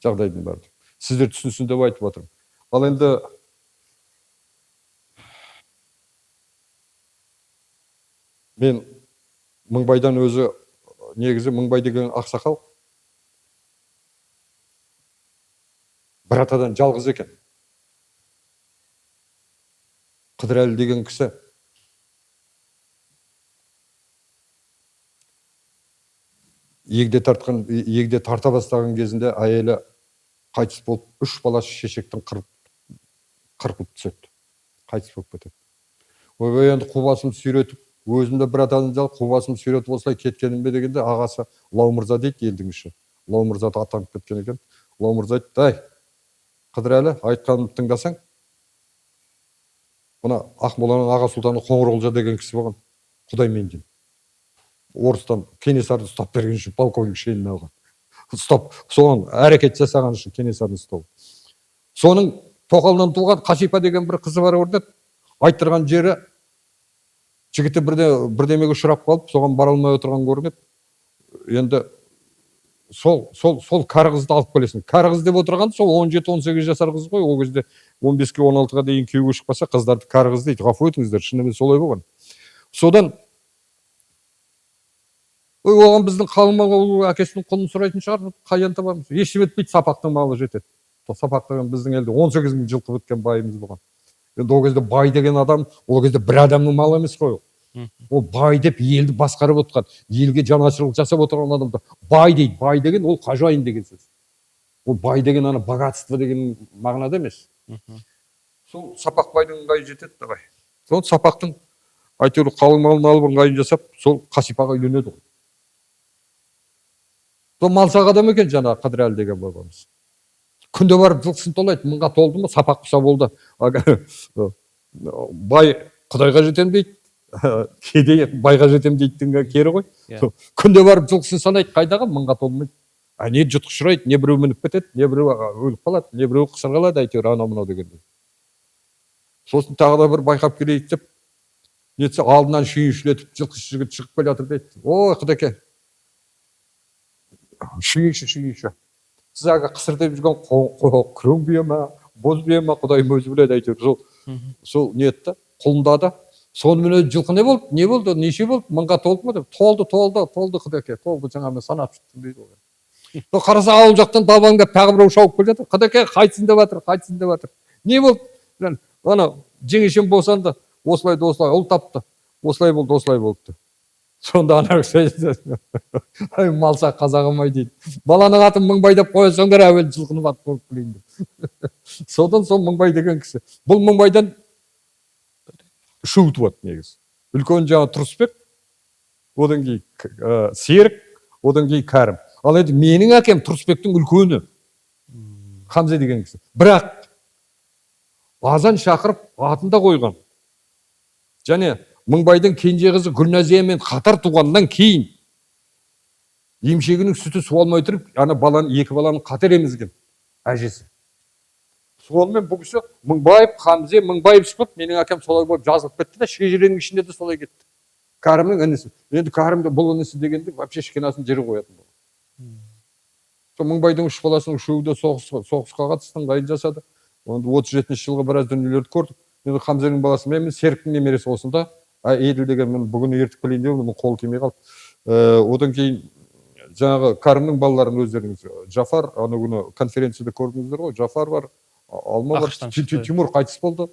Жағдайдың бәрі. Сіздер түсінсін деп айтып отырмын. Ал енді мен Мыңбайдан өзі, негізі Мыңбай деген ақсақал бір атадан жалғыз екен. Қыдырәлі деген кісі егде тарта бастаған кезінде әйелі қайтыс болып, 3 баласы шешектің қырқылып түседі. Қайтыс болып кетеді. Енді қубасын сүйретіп, өзімді бір атадан жал, қубасын сүйретіп осылай кеткенім бе дегенде, ағасы Лау мырза дейді, елдің іші. Лау мырза атанып кеткен екен. Лау мырза айтты: Қыдырәлі, айтқанымды тыңдасаң, мына Ақмоланың аға сұлтаны Қоңырқұлжа деген кісі болған, Құдаймен деймін. Орыстан Кенесарды ұстап берген үшін полковник шенін алған. Ұстап, соған әрекет жасаған үшін Кенесарын ұстау. Соның тоқалынан туған Қасипа деген бір қызы бар орда. Айттырған жері жігіті бірдемеге ұшырап қалып, соған бара алмай отырған көрінеді. Енді сол кәрі қызды алып келесің. Кәрі қыз деп отырған сол 17-18 жасар қыз ғой. Ол кезде 15-ке 16-ға дейін күйеуге шықпаса, қыздарды кәрі қыз дейді. Ғафу етіңіздер, шынымен солай болған. Содан оған біздің қалың мал әкесінің құнын сұрайтын шығар, қайдан табамыз? Ешім етпейді, Сапақтың малы жетеді. Сапақ деген біздің елде 18 000 жылқы біткен байымыз болған. енді ол кезде бай деген адам ол кезде бір адамның малы емес қой ол. Ол бай деп елді басқарып отырған, елге жанашырлық жасап отырған адамды бай дейді. Бай деген ол қожайын деген сөз. Ол бай деген ана богатство деген мағынада емес. Сол Сапақ байдың ыңғайы жетеді давай. Сол Сапақтың әйтеуір қалың малын алып ыңғайын жасап, сол Қасипаға үйленеді ғой. Сол малсақ адам екен жаңағы Қыдырәлі деген бабамыз. Күнде барып жылқысын толайды, мыңға толды ма Сапақ құса болды. Бай Құдайға жетем дейді, кедей байға жетем дейтінге кері ғой. Күнде барып жылқысын санайды, қайдағы мыңға толмайды. Не жұтқы ұшырайды, не біреу мініп кетеді, не біреу өліп қалады, не біреу қысыр қалады, әйтеуір анау мынау дегенде. Сосын тағы да бір байқап келейік деп, нетсе алдынан шүйіншілетіп жылқышы жігіт шығып келе жатыр дейді. Ой, Құдеке, шүйінші. Сіз әлгі қысыр деп жүрген күрең бие ма, боз бие ма, Құдайым өзі біледі әйтеуір. Сол не етті, құлындады. Сонымен жылқы не болды, неше болды, мыңға толды ма деп. Толды Құдеке, толды, жаңа мен санап шықтым дейді ғой. Қараса ауыл жақтан далбаңдап тағы біреу шауып келе жатыр. Құдеке, қайтсын деп жатыр. Не болды? Ана жеңешем босанды, осылай ұл тапты. Осылай болды. Сонда ана ай малса қазағым-ай дейді. Баланың атын Мыңбай деп қойсаңдар, әуелі жылқыны батып болып келейін деп. Содан сол Мыңбай деген кісі. Бұл Мыңбайдан үшеу туады негізі. Үлкен жаңа Тұрысбек, одан кейін Серік, одан кейін Кәрім. Ал енді менің әкем Тұрысбектің үлкені, Хамзе деген кісі. Бірақ азан шақырып атында қойған. Және Мыңбайдың кенже қызы Гүлназиямен қатар туғаннан кейін емшегінің сүті суалмай тұрып, екі баланың қатар емізген әжесі. Сонымен бұл кісі Мыңбаев, Хамзе, Мыңбаев шығып, менің әкем солай болып жазылып кетті де, шежіренің ішінде де солай кетті. Кәрімнің інісі. Енді Кәрімді бұл інісі дегенде вообще ешкенасын жері қоятын болды. Мыңбайдың үш баласының үшеуі де соғысқа қатысты, ыңғайын жасады. 37 жылғы біраз дүниелерді көрдік. Енді Хамзенің баласы мен Серіктің немересі осында. Еділ деген мен бүгін ертіп келейін деп, оның қолы тимей қалды. Одан кейін жаңағы Кәрімнің балаларын өздеріңіз, Жафар, ана күні конференцияда көрдіңіздер ғой, Жафар бар, Алма бар, Тимур қайтыс болды.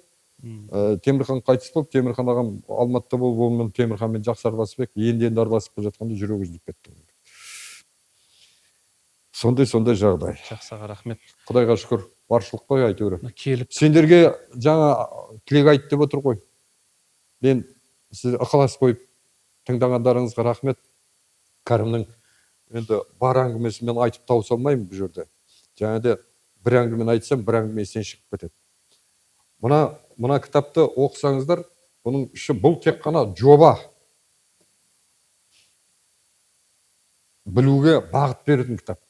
Темірхан қайтыс болды. Темірхан ағам Алматыда болып, онымен Темірханмен жақсы араласып ек, енді араласып келе жатқанда жүрегі үзіліп кетті. Сондай жағдай. Жақсыға рахмет. Құдайға шүкір, баршылық қой әйтеуір. Келіп. Сендерге жаңа тілек айт деп отыр ғой. Мен сіз ықылас қойып тыңдағандарыңызға рахмет. Кәрімнің енді бар әңгімесін мен айтып тауыса алмаймын бұл жерде. Жаңа да бір әңгімені айтсам, бір әңгіме естен шығып кетеді. Мына кітапты оқысаңыздар, бұның іші бұл тек қана жоба. Білуге бағыт беретін кітап.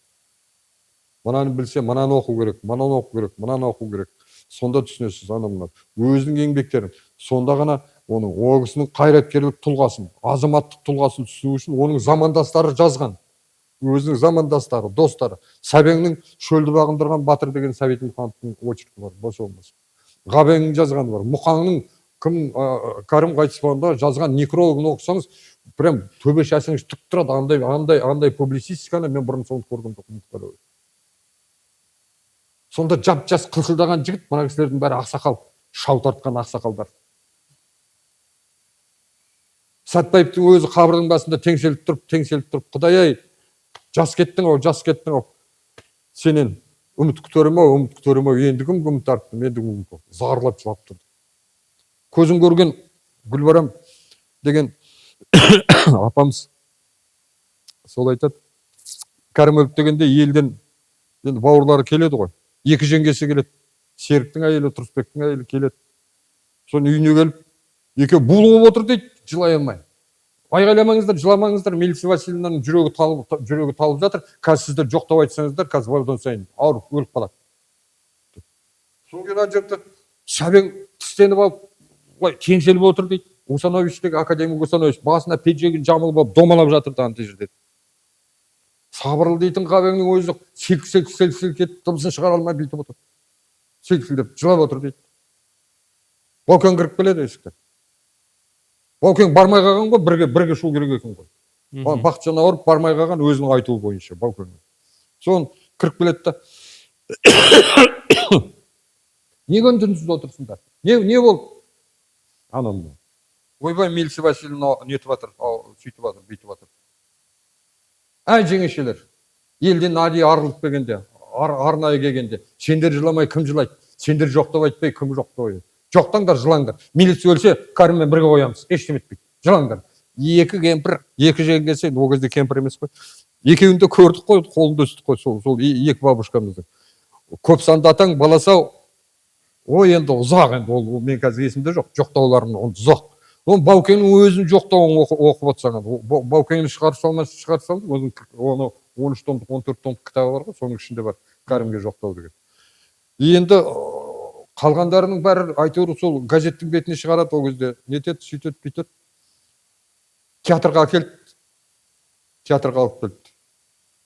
Мынаны білсе, мынаны оқу керек, мынаны оқу керек. Сонда түсінесіз, өзінің еңбектерін. Сонда ғана оның о кісінің қайраткерлік тұлғасын, азаматтық тұлғасын түсіну үшін оның замандастары жазған. Өзінің замандастары, достары. Сәбеңнің шөлді бағындырған батыр деген Сәбит Мұқановтың очеркі бар, бос болмас. Ғабеңнің жазғаны бар. Мұқаңның Кәрім қайтыс болғанда жазған некрологын оқысаңыз, прям төбе шашыңыз тік тұрады. Андай публицистиканы мен бұрын соны көрген жоқпын. Сонда жап-жас қылқылдаған жігіт, мына кісілердің бәрі ақсақал, шау тартқан ақсақалдар. Сәтбаевтың өзі қабірдің басында теңселіп тұрып, Құдай-ай, жас кеттің ау, сенен үміт күтерім ау, енді кім үміт арттым, енді кім зарлап жылап тұрды. Көзін көрген Гүлбарам деген апамыз сол айтады. Кәрім өліп дегенде елден бауырлары келеді ғой. Екі жеңгесі келеді. Серіктің әйелі, Тұрысбектің әйелі келеді. Соны үйіне келіп, екеуі булығып отыр дейді, жылай алмай. Айғайламаңыздар, жыламаңыздар, Мелиса Васильевнаның жүрегі талып жатыр. Қазір сіздер жоқтау айтсаңыздар, қазір одан сайын ауырып өліп қалады. Сол кейін ана жерде Сәбең тістеніп алып, теңселіп отыр дейді. Усановичтегі академик Усанович басына педжегін жамылып алып домалап жатыр ана жерде. Сабырлы дейтін Ғабеңнің өзі селк етіп, дыбысын шығара алмай бүйтіп отыр. Селкілдеп жылап отыр дейді. Баукең кіріп келеді есіктен. Баукең бармай қалған ғой, бірге шу керек екен ғой. Бақытжан ауырып бармай қалған өзінің айтуы бойынша Баукең. Соны кіріп келеді да неге үнсіз отырсыңдар? Не болды? Анам ойбай, Милиция Васильевна нетіп жатыр, сөйтіп жатыр, бүйтіп жатыр. Әй жеңешелер, елден адей арылып келгенде, арнайы келгенде, сендер жыламай кім жылайды? Сендер жоқтап айтпай, кім жоқтап айтады? Жоқтаңдар, жылаңдар. Милиция өлсе, Кәріммен бірге қоямыз. Ештеңе етпейді. Жылаңдар. Екі кемпір, екі жеген келсе, ол кезде кемпір емес қой. Екеуін де көрдік қой, қолында өстік қой, сол екі бабушкамыздың. Көп санды атаң баласау, ой, енді ұзақ, енді ол мен қазір есімде жоқ, жоқтауларым ұзақ. Ол Баукеңнің өзін жоқтауын оқып отырсаң, Баукеңді шығарып салдым, оны 13 томдық, 14 томдық кітабы бар ғой, соның ішінде бар Кәрімге жоқтау деген. Енді қалғандарының бәрі әйтеуір сол газеттің бетіне шығарады, ол кезде нетеді, сөйтеді, бүйтеді. Театрға алып келді.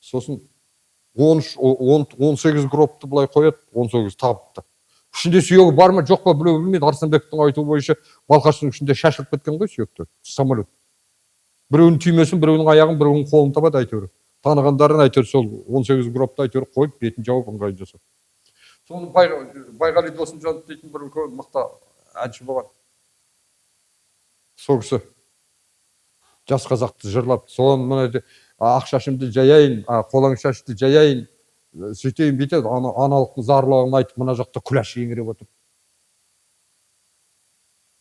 Сосын 18 гробты былай қояды, 18 табыпты. Ішінде сүйегі бар ма, жоқ па, біреу білмейді. Арыстанбектің айтуы бойынша балқаштың ішінде шашылып кеткен ғой сүйектер, самолет. Біреуінің түймесін, біреуінің аяғын, біреуінің қолын табады әйтеуір. Танығандарын әйтеуір сол 18 гробты әйтеуір қойып, бетін жауып ыңғайын жасап. Соны Байғали Досымжанов дейтін бір үлкен мықты әнші болған. Сол кісі жас қазақты жырлап, соны мына ақ шашымды жаяйын, қолаң шашты жаяйын, сөйтейін бүйтеді, аналықтың зарлығын айтып, мына жақта күләш еңіреп отыр.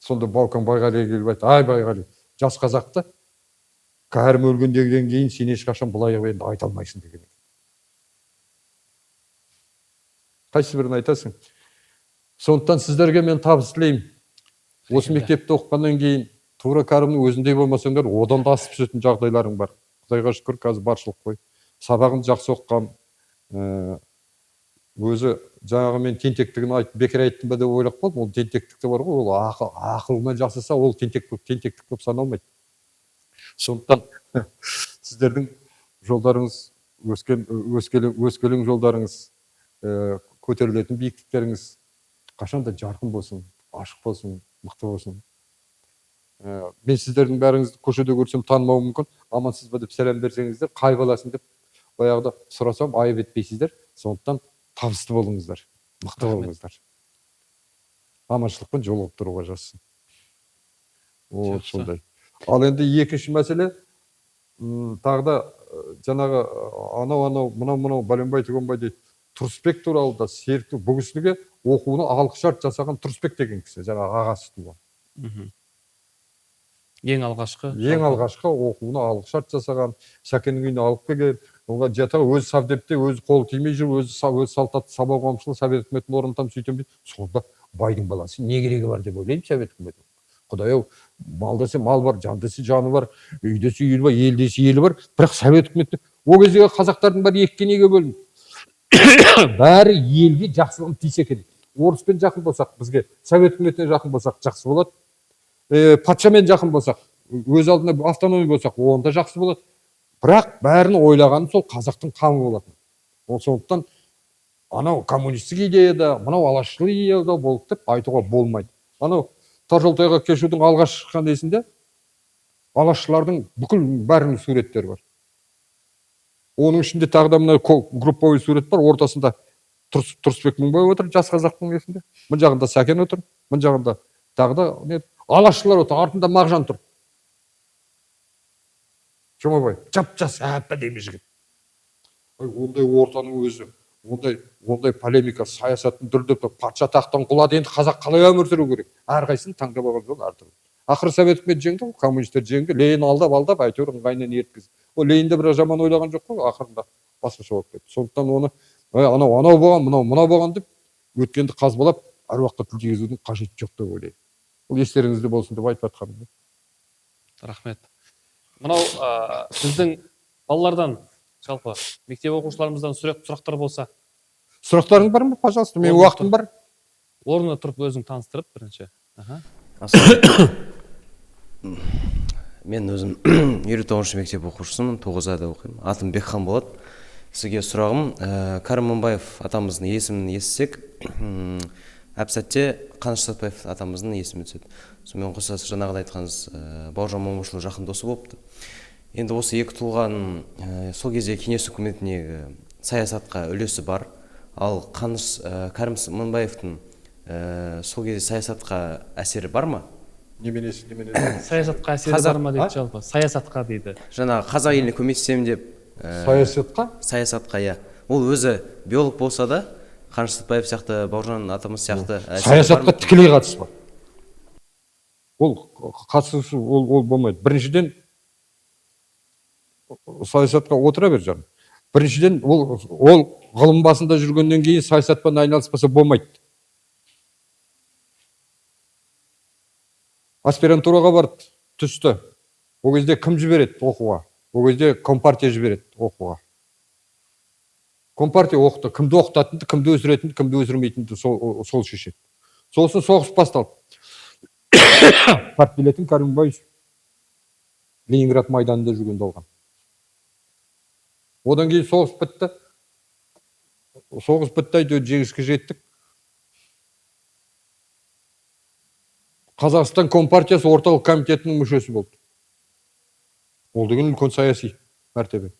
Сонда Баукаң Байғалиға келіп айтты: ай Байғали, жас қазақты Кәрім өлгенден кейін сен ешқашан бұлай енді айта алмайсың деген. Қайсы бірін айтасың? Сондықтан сіздерге мен табыс тілеймін. Осы мектепте оқығаннан кейін тура Кәрімнің өзіндей болмасаңдар, одан да асып түсетін жағдайларың бар. Құдайға шүкір, қазір баршылық қой. Сабағын жақсы оқыған, өзі жаңағы мен тентектігін айтып, бекер айттым ба деп ойлап қалдым. Ол тентектік те бар ғой, ол ақылмен жасаса, ол тентектік болып саналмайды. Сондықтан сіздердің жолдарыңыз, өскелең жолдарыңыз, көтерілетін биіктіктеріңіз қашанда жарқын болсын, ашық болсын, мықты болсын. Мен сіздердің бәріңізді көшеде көрсем танымауым мүмкін. Амансыз ба деп сәлем берсеңіздер, қай баласың деп баяғыда сұрасам, айып етпейсіздер. Сондықтан табысты болыңыздар, мықты болыңыздар. Аманшылықпен жолығып тұруға жазсын. Сондай. Ал енді екінші мәселе, тағы да жаңағы анау, мынау бәленбай түгенбай дейді. Тұрысбек туралы да Серіктің бұл кісіге оқуына алғышарт жасаған Тұрысбек деген кісі, жаңағы ағасы туған. Ең алғашқы оқуына алғышарт жасаған, Сәкеннің үйіне алып келген, оған жатағы өзі совдепте, өзі қолы тимей жүр, өзі салтатты сабақ қамшылы, совет үкіметін орнатамын, сөйтем дейді. Сонда байдың баласы не керегі бар деп ойлаймын совет үкіметін. Құдай-ау, мал десе мал бар, жан десе жаны бар, үй десе үйі бар, ел десе елі бар, бірақ совет үкіметі ол кездегі қазақтардың бәрі екіге неге бөлінді? Бәрі елге жақсылығын тисе екен. Орыспен жақын болсақ, бізге совет үкіметіне жақын болсақ жақсы болады. Патшамен жақын болсақ, өз алдына автономия болсақ, онда жақсы болады. Бірақ бәрін ойлағаны сол қазақтың қамы болатын. Сондықтан анау коммунистік идеяда, мынау алашшыл идеяда болды деп айтуға болмайды. Анау Таржолтайға кешудің алғаш шыққан есінде алашшылардың бүкіл бәрінің суреттері бар. Оның ішінде тағы да мына групповой сурет бар, ортасында Тұрысбек Мыңбай отыр, жас қазақтың есінде. Мұн жағында Сәкен отыр, мұн жағында тағы да алашшылар отыр, артында Мағжан тұр. Жұмабай, жап-жас әп-әдемі жігіт. Ондай ортаның өзі, ондай полемика, саясаттың дүрдеп, патша тақтан құлады, енді қазақ қалай өмір сүру керек? Әрқайсысын таңдап алған жол әртүрлі. Ақыры совет үкіметі жеңді, коммунистер жеңді, Ленин алдап, әйтеуір ыңғайынан ерткізді. Ол Ленин де бір жаман ойлаған жоқ қой, ақырында басқаша болып кетті. Сондықтан оны анау болған, мынау болған деп өткенді қазбалап, әруаққа тіл тигізудің қажеті жоқ деп ойлаймын. Бұл естеріңізде болсын деп айтып жатқаным. Рахмет. Мынау біздің балалардан, жалпы мектеп оқушыларымыздан сұрақтар болса. Сұрақтарыңыз бар ма? Пожалуйста, менің уақытым бар. Орнына тұрып өзің таныстырып бірінші. Мен өзім 59-шы мектеп оқушысымын, 9-да оқимын. Атым Бекхан болады. Сізге сұрағым, Кәрім Мыңбаев атамыздың есімін естісек, әп-сәтте Қаныш Сәтпаев атамыздың есімі түседі. Сонымен қоса жаңағыда айтқаныңыз Бауыржан Момышұлы жақын досы болыпты. Енді осы екі тұлғаның сол кезде кеңес үкіметіндегі саясатқа үлесі бар. Ал Кәрім Мыңбаевтың сол кезде саясатқа әсері бар ма? неменесі Саясатқа әсері Қазақ- бар ма дейді жалпы. Саясатқа дейді. Жаңағы қазақ еліне көмектесемін деп саясатқа, иә. Ол өзі биолог болса да, Қаныш Сәтбаев сияқты, Бауыржан атамыз сияқты саясатқа тікелей қатысы бар. Ол қатысушы ол болмайды. Біріншіден саясатқа отыра бер жаным. Біріншіден ол ғылым басында жүргеннен кейін саясатпен айналыспаса болмайды. Аспирантураға барды, түсті. Ол кезде кім жібереді оқуға? Ол кезде компартия жібереді оқуға. Компартия оқыты, кімді оқытатынды, кімді өсіретінді, кімді өсірмейтінді сол шешеді. Сосын соғыс басталды. Партбилетін Кәрімбаев Ленинград майданында жүргенде алған. Одан кейін соғыс бітті. Соғыс бітті, әйтеуір жеңіске жеттік. Қазақстан Компартиясы орталық комитетінің мүшесі болды. Ол деген үлкен саяси мәртебе.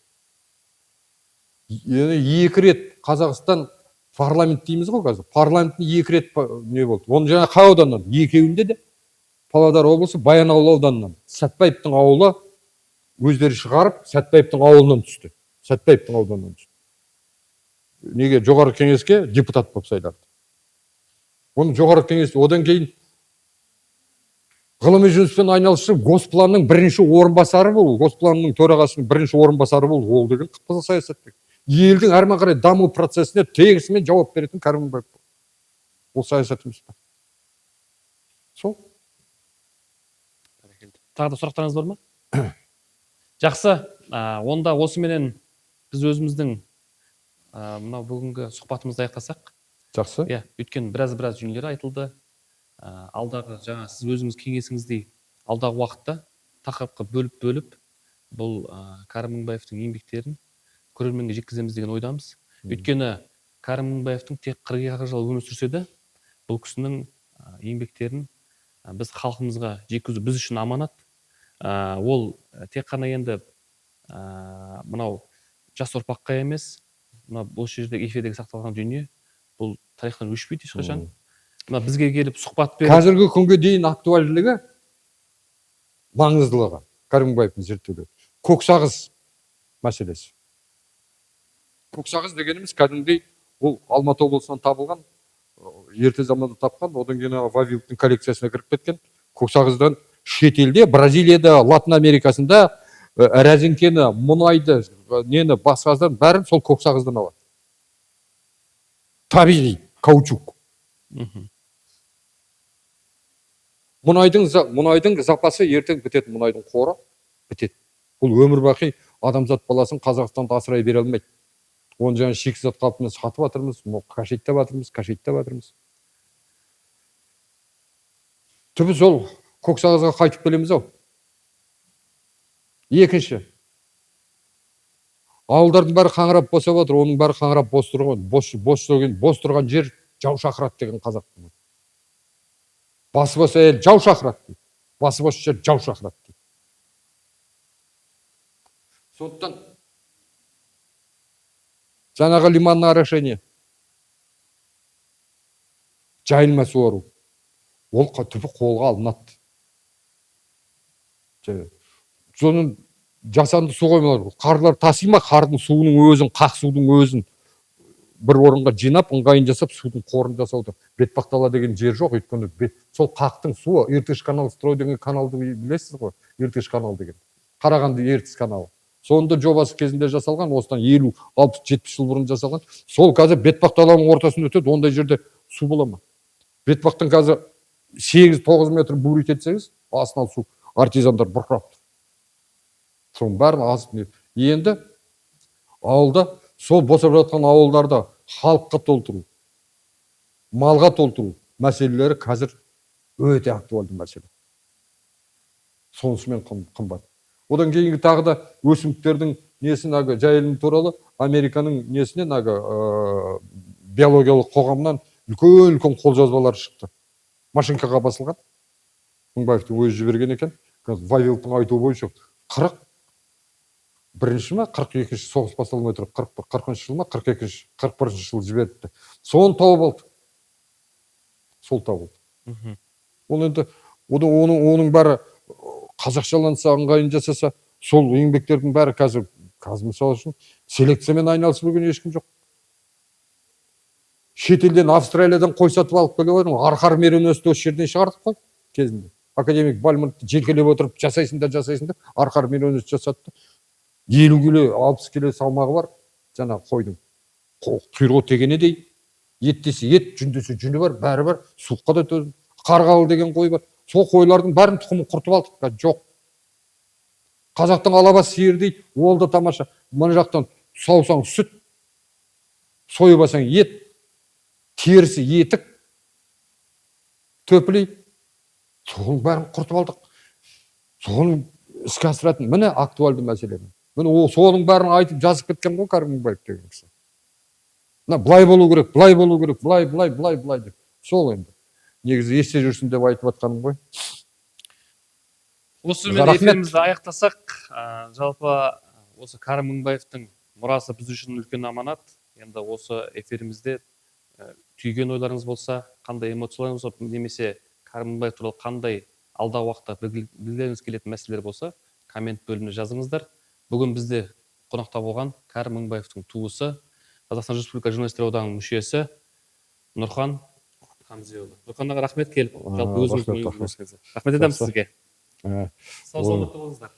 Екі рет Қазақстан парламент дейміз ғой қазір. Парламенттің екі рет не болды. Оны жаңа қай ауданнан? Екеуінде де Павлодар облысы Баянауыл ауданынан. Сәтбаевтың ауылы өздері шығарып, Сәтбаевтың ауылынан түсті. Сәтбаевтың ауданынан түсті. Неге? Жоғарғы кеңеске депутат болып сайланды. Оны жоғарғы кеңес, одан кейін ғылыми жұмыспен айналысып, Госпланның бірінші орынбасары бол, Госпланның төрағасының бірінші орынбасары бол, ол деген қызық саясат. Елдің әрмен қарай даму процесіне тегісімен жауап беретін Кәрімбаев. Ол саясат емес пе? Сол. Тағы да сұрақтарыңыз бар ма? Жақсы. Онда осыменен біз өзіміздің мынау бүгінгі сұхбатымызды аяқтасақ. Жақсы. Иә, өйткені біраз жүйелер айтылды. Алдағы жаңа сіз өзіңіз кеңесіңіздей алдағы уақытта тақырыпқа бөліп бұл Кәрім Мыңбаевтың еңбектерін көрерменге жеткіземіз деген ойдамыз. Өйткені Кәрім Мыңбаевтың тек 42 жыл өмір сүрсе де, бұл кісінің еңбектерін біз халқымызға жеткізу біз үшін аманат. Ол тек қана енді мынау жас ұрпаққа емес, бұл жерде эфирдегі сақталған дүние, бұл тарихтан өшпейді ешқашан. Бізге келіп сұхбат беріп, қазіргі күнге дейін актуальділігі, маңыздылығы Кәрімбаевтың зерттеулері. Көксағыз мәселесі. Көксағыз дегеніміз кәдімгідей ол Алматы облысынан табылған, ерте заманда тапқан, одан кейін Вавиловтың коллекциясына кіріп кеткен. Көксағыздан шетелде, Бразилияда, Латын Америкасында рәзіңкені, мұнайды, нені басқаздан бәрін сол көксағыздан алады. Табиғи каучук. Мұнайдың запасы ертең бітеді, мұнайдың қоры бітеді. Бұл өмір бақи адамзат баласын Қазақстанда асырай бере алмайды. Оны жаңа шикізат қалпында сатып жатырмыз, қашеттеп жатырмыз. Түбі сол көксағызға қайтып келеміз ау. Екінші, ауылдардың бәрі қаңырап босап отыр, оның бәрі қаңырап бос тұрған жер жау шақырады деген қазақтың. Басы бос әйел жау шақырады дейді. Басы бос жер жау шақырады дейді. Сондықтан жаңағы лиманное орошение, жайылма суару, ол түбі қолға алынады. Соның жасанды су қоймалар, қарлар тасима, қардың суының өзін, қақ судың өзін бір орынға жинап, ыңғайын жасап, судың қорын жасауды. Бетпақдала деген жер жоқ, өйткені сол қақтың суы, Ертіш канал строй деген каналды білесіз ғой, Ертіш канал деген. Қарағанды Ертіс каналы. Сонда жобасы кезінде жасалған, осыдан 50, 60, 70 жыл бұрын жасалған. Сол қазір Бетпақдаланың ортасында өтеді, ондай жерде су бола ма? Бетпақтың қазір 8-9 метр бурит етсеңіз, астынан су, артизандар бұрқырап тұр. Соның бәрін азып. Енді ауылда сол босап жатқан ауылдарда халыққа толтыру, малға толтыру мәселелері қазір өте актуальды мәселе. Сонысымен қымбат. Одан кейінгі тағы да өсімдіктердің несін жайылым туралы Американың несінен биологиялық қоғамнан үлкен қолжазбалар шықты. Машинкаға басылған. Мыңбаевтың өзі жіберген екен. Вавиловтың айтуы бойынша 41-ші ма, 42-ші соғыс басталмай тұрып, 40-шы жыл ма, 41-ші жыл жіберіпті. Соны тауып алды. сол табылды. Мгм. Ол енді оның бәрі қазақшаланса, ыңғайын жасаса, сол еңбектердің бәрі қазір мысалы үшін селекциямен айналысып жүрген ешкім жоқ. Шетелден Австралиядан қой сатып алып келіп отырмын. Арқар мериносты осы жерден шығардық қой кезінде. Академик Бальмонт желкелеп отырып жасайсың да арқар мериност жасатты. 50 кило, 60 кило салмағы бар жаңағы қойдың. Құйрығы тегене дейді. Ет десе ет, жүн десе жүні бар, бәрі бар. Суыққа да төзімді. Қарғалы деген қой бар. Сол қойлардың бәрін тұқымын құртып алдық. Жоқ. Қазақтың алабас сиыр дейді, ол да тамаша. Мына жақтан саусаң сүт, сойып алсаң ет, терісі етік, төпілей. Соның бәрін құртып алдық. Соның іске асыратын, міне актуалды мәселе. Міне соның бәрін айтып жазып кеткен ғой Кәрім Мыңбаев деген кісі. Былай болу керек, былай болу керек, былай деп. Сол енді. Негізі есте жүрсін деп айтып жатқаным ғой. Осымен эфирімізді аяқтасақ, жалпы осы Кәрім Мыңбаевтың мұрасы біз үшін үлкен аманат. Енді осы эфирімізде түйген ойларыңыз болса, қандай эмоцияларыңыз болса, немесе Кәрім Мыңбаев туралы қандай алдағы уақытта білгіңіз келетін мәселелер болса, коммент бөліміне жазыңыздар. Бүгін бізде қонақта болған Кәрім Мыңбаевтың туысы, Қазақстан Республика журналистер одағының мүшесі Нұрхан Хамзеұлы. Нұрхан аға, рахмет келіп, жалпы өзіңіздің ойыңызды. Рахмет етемін сізге. Сау саламатта болыңыздар.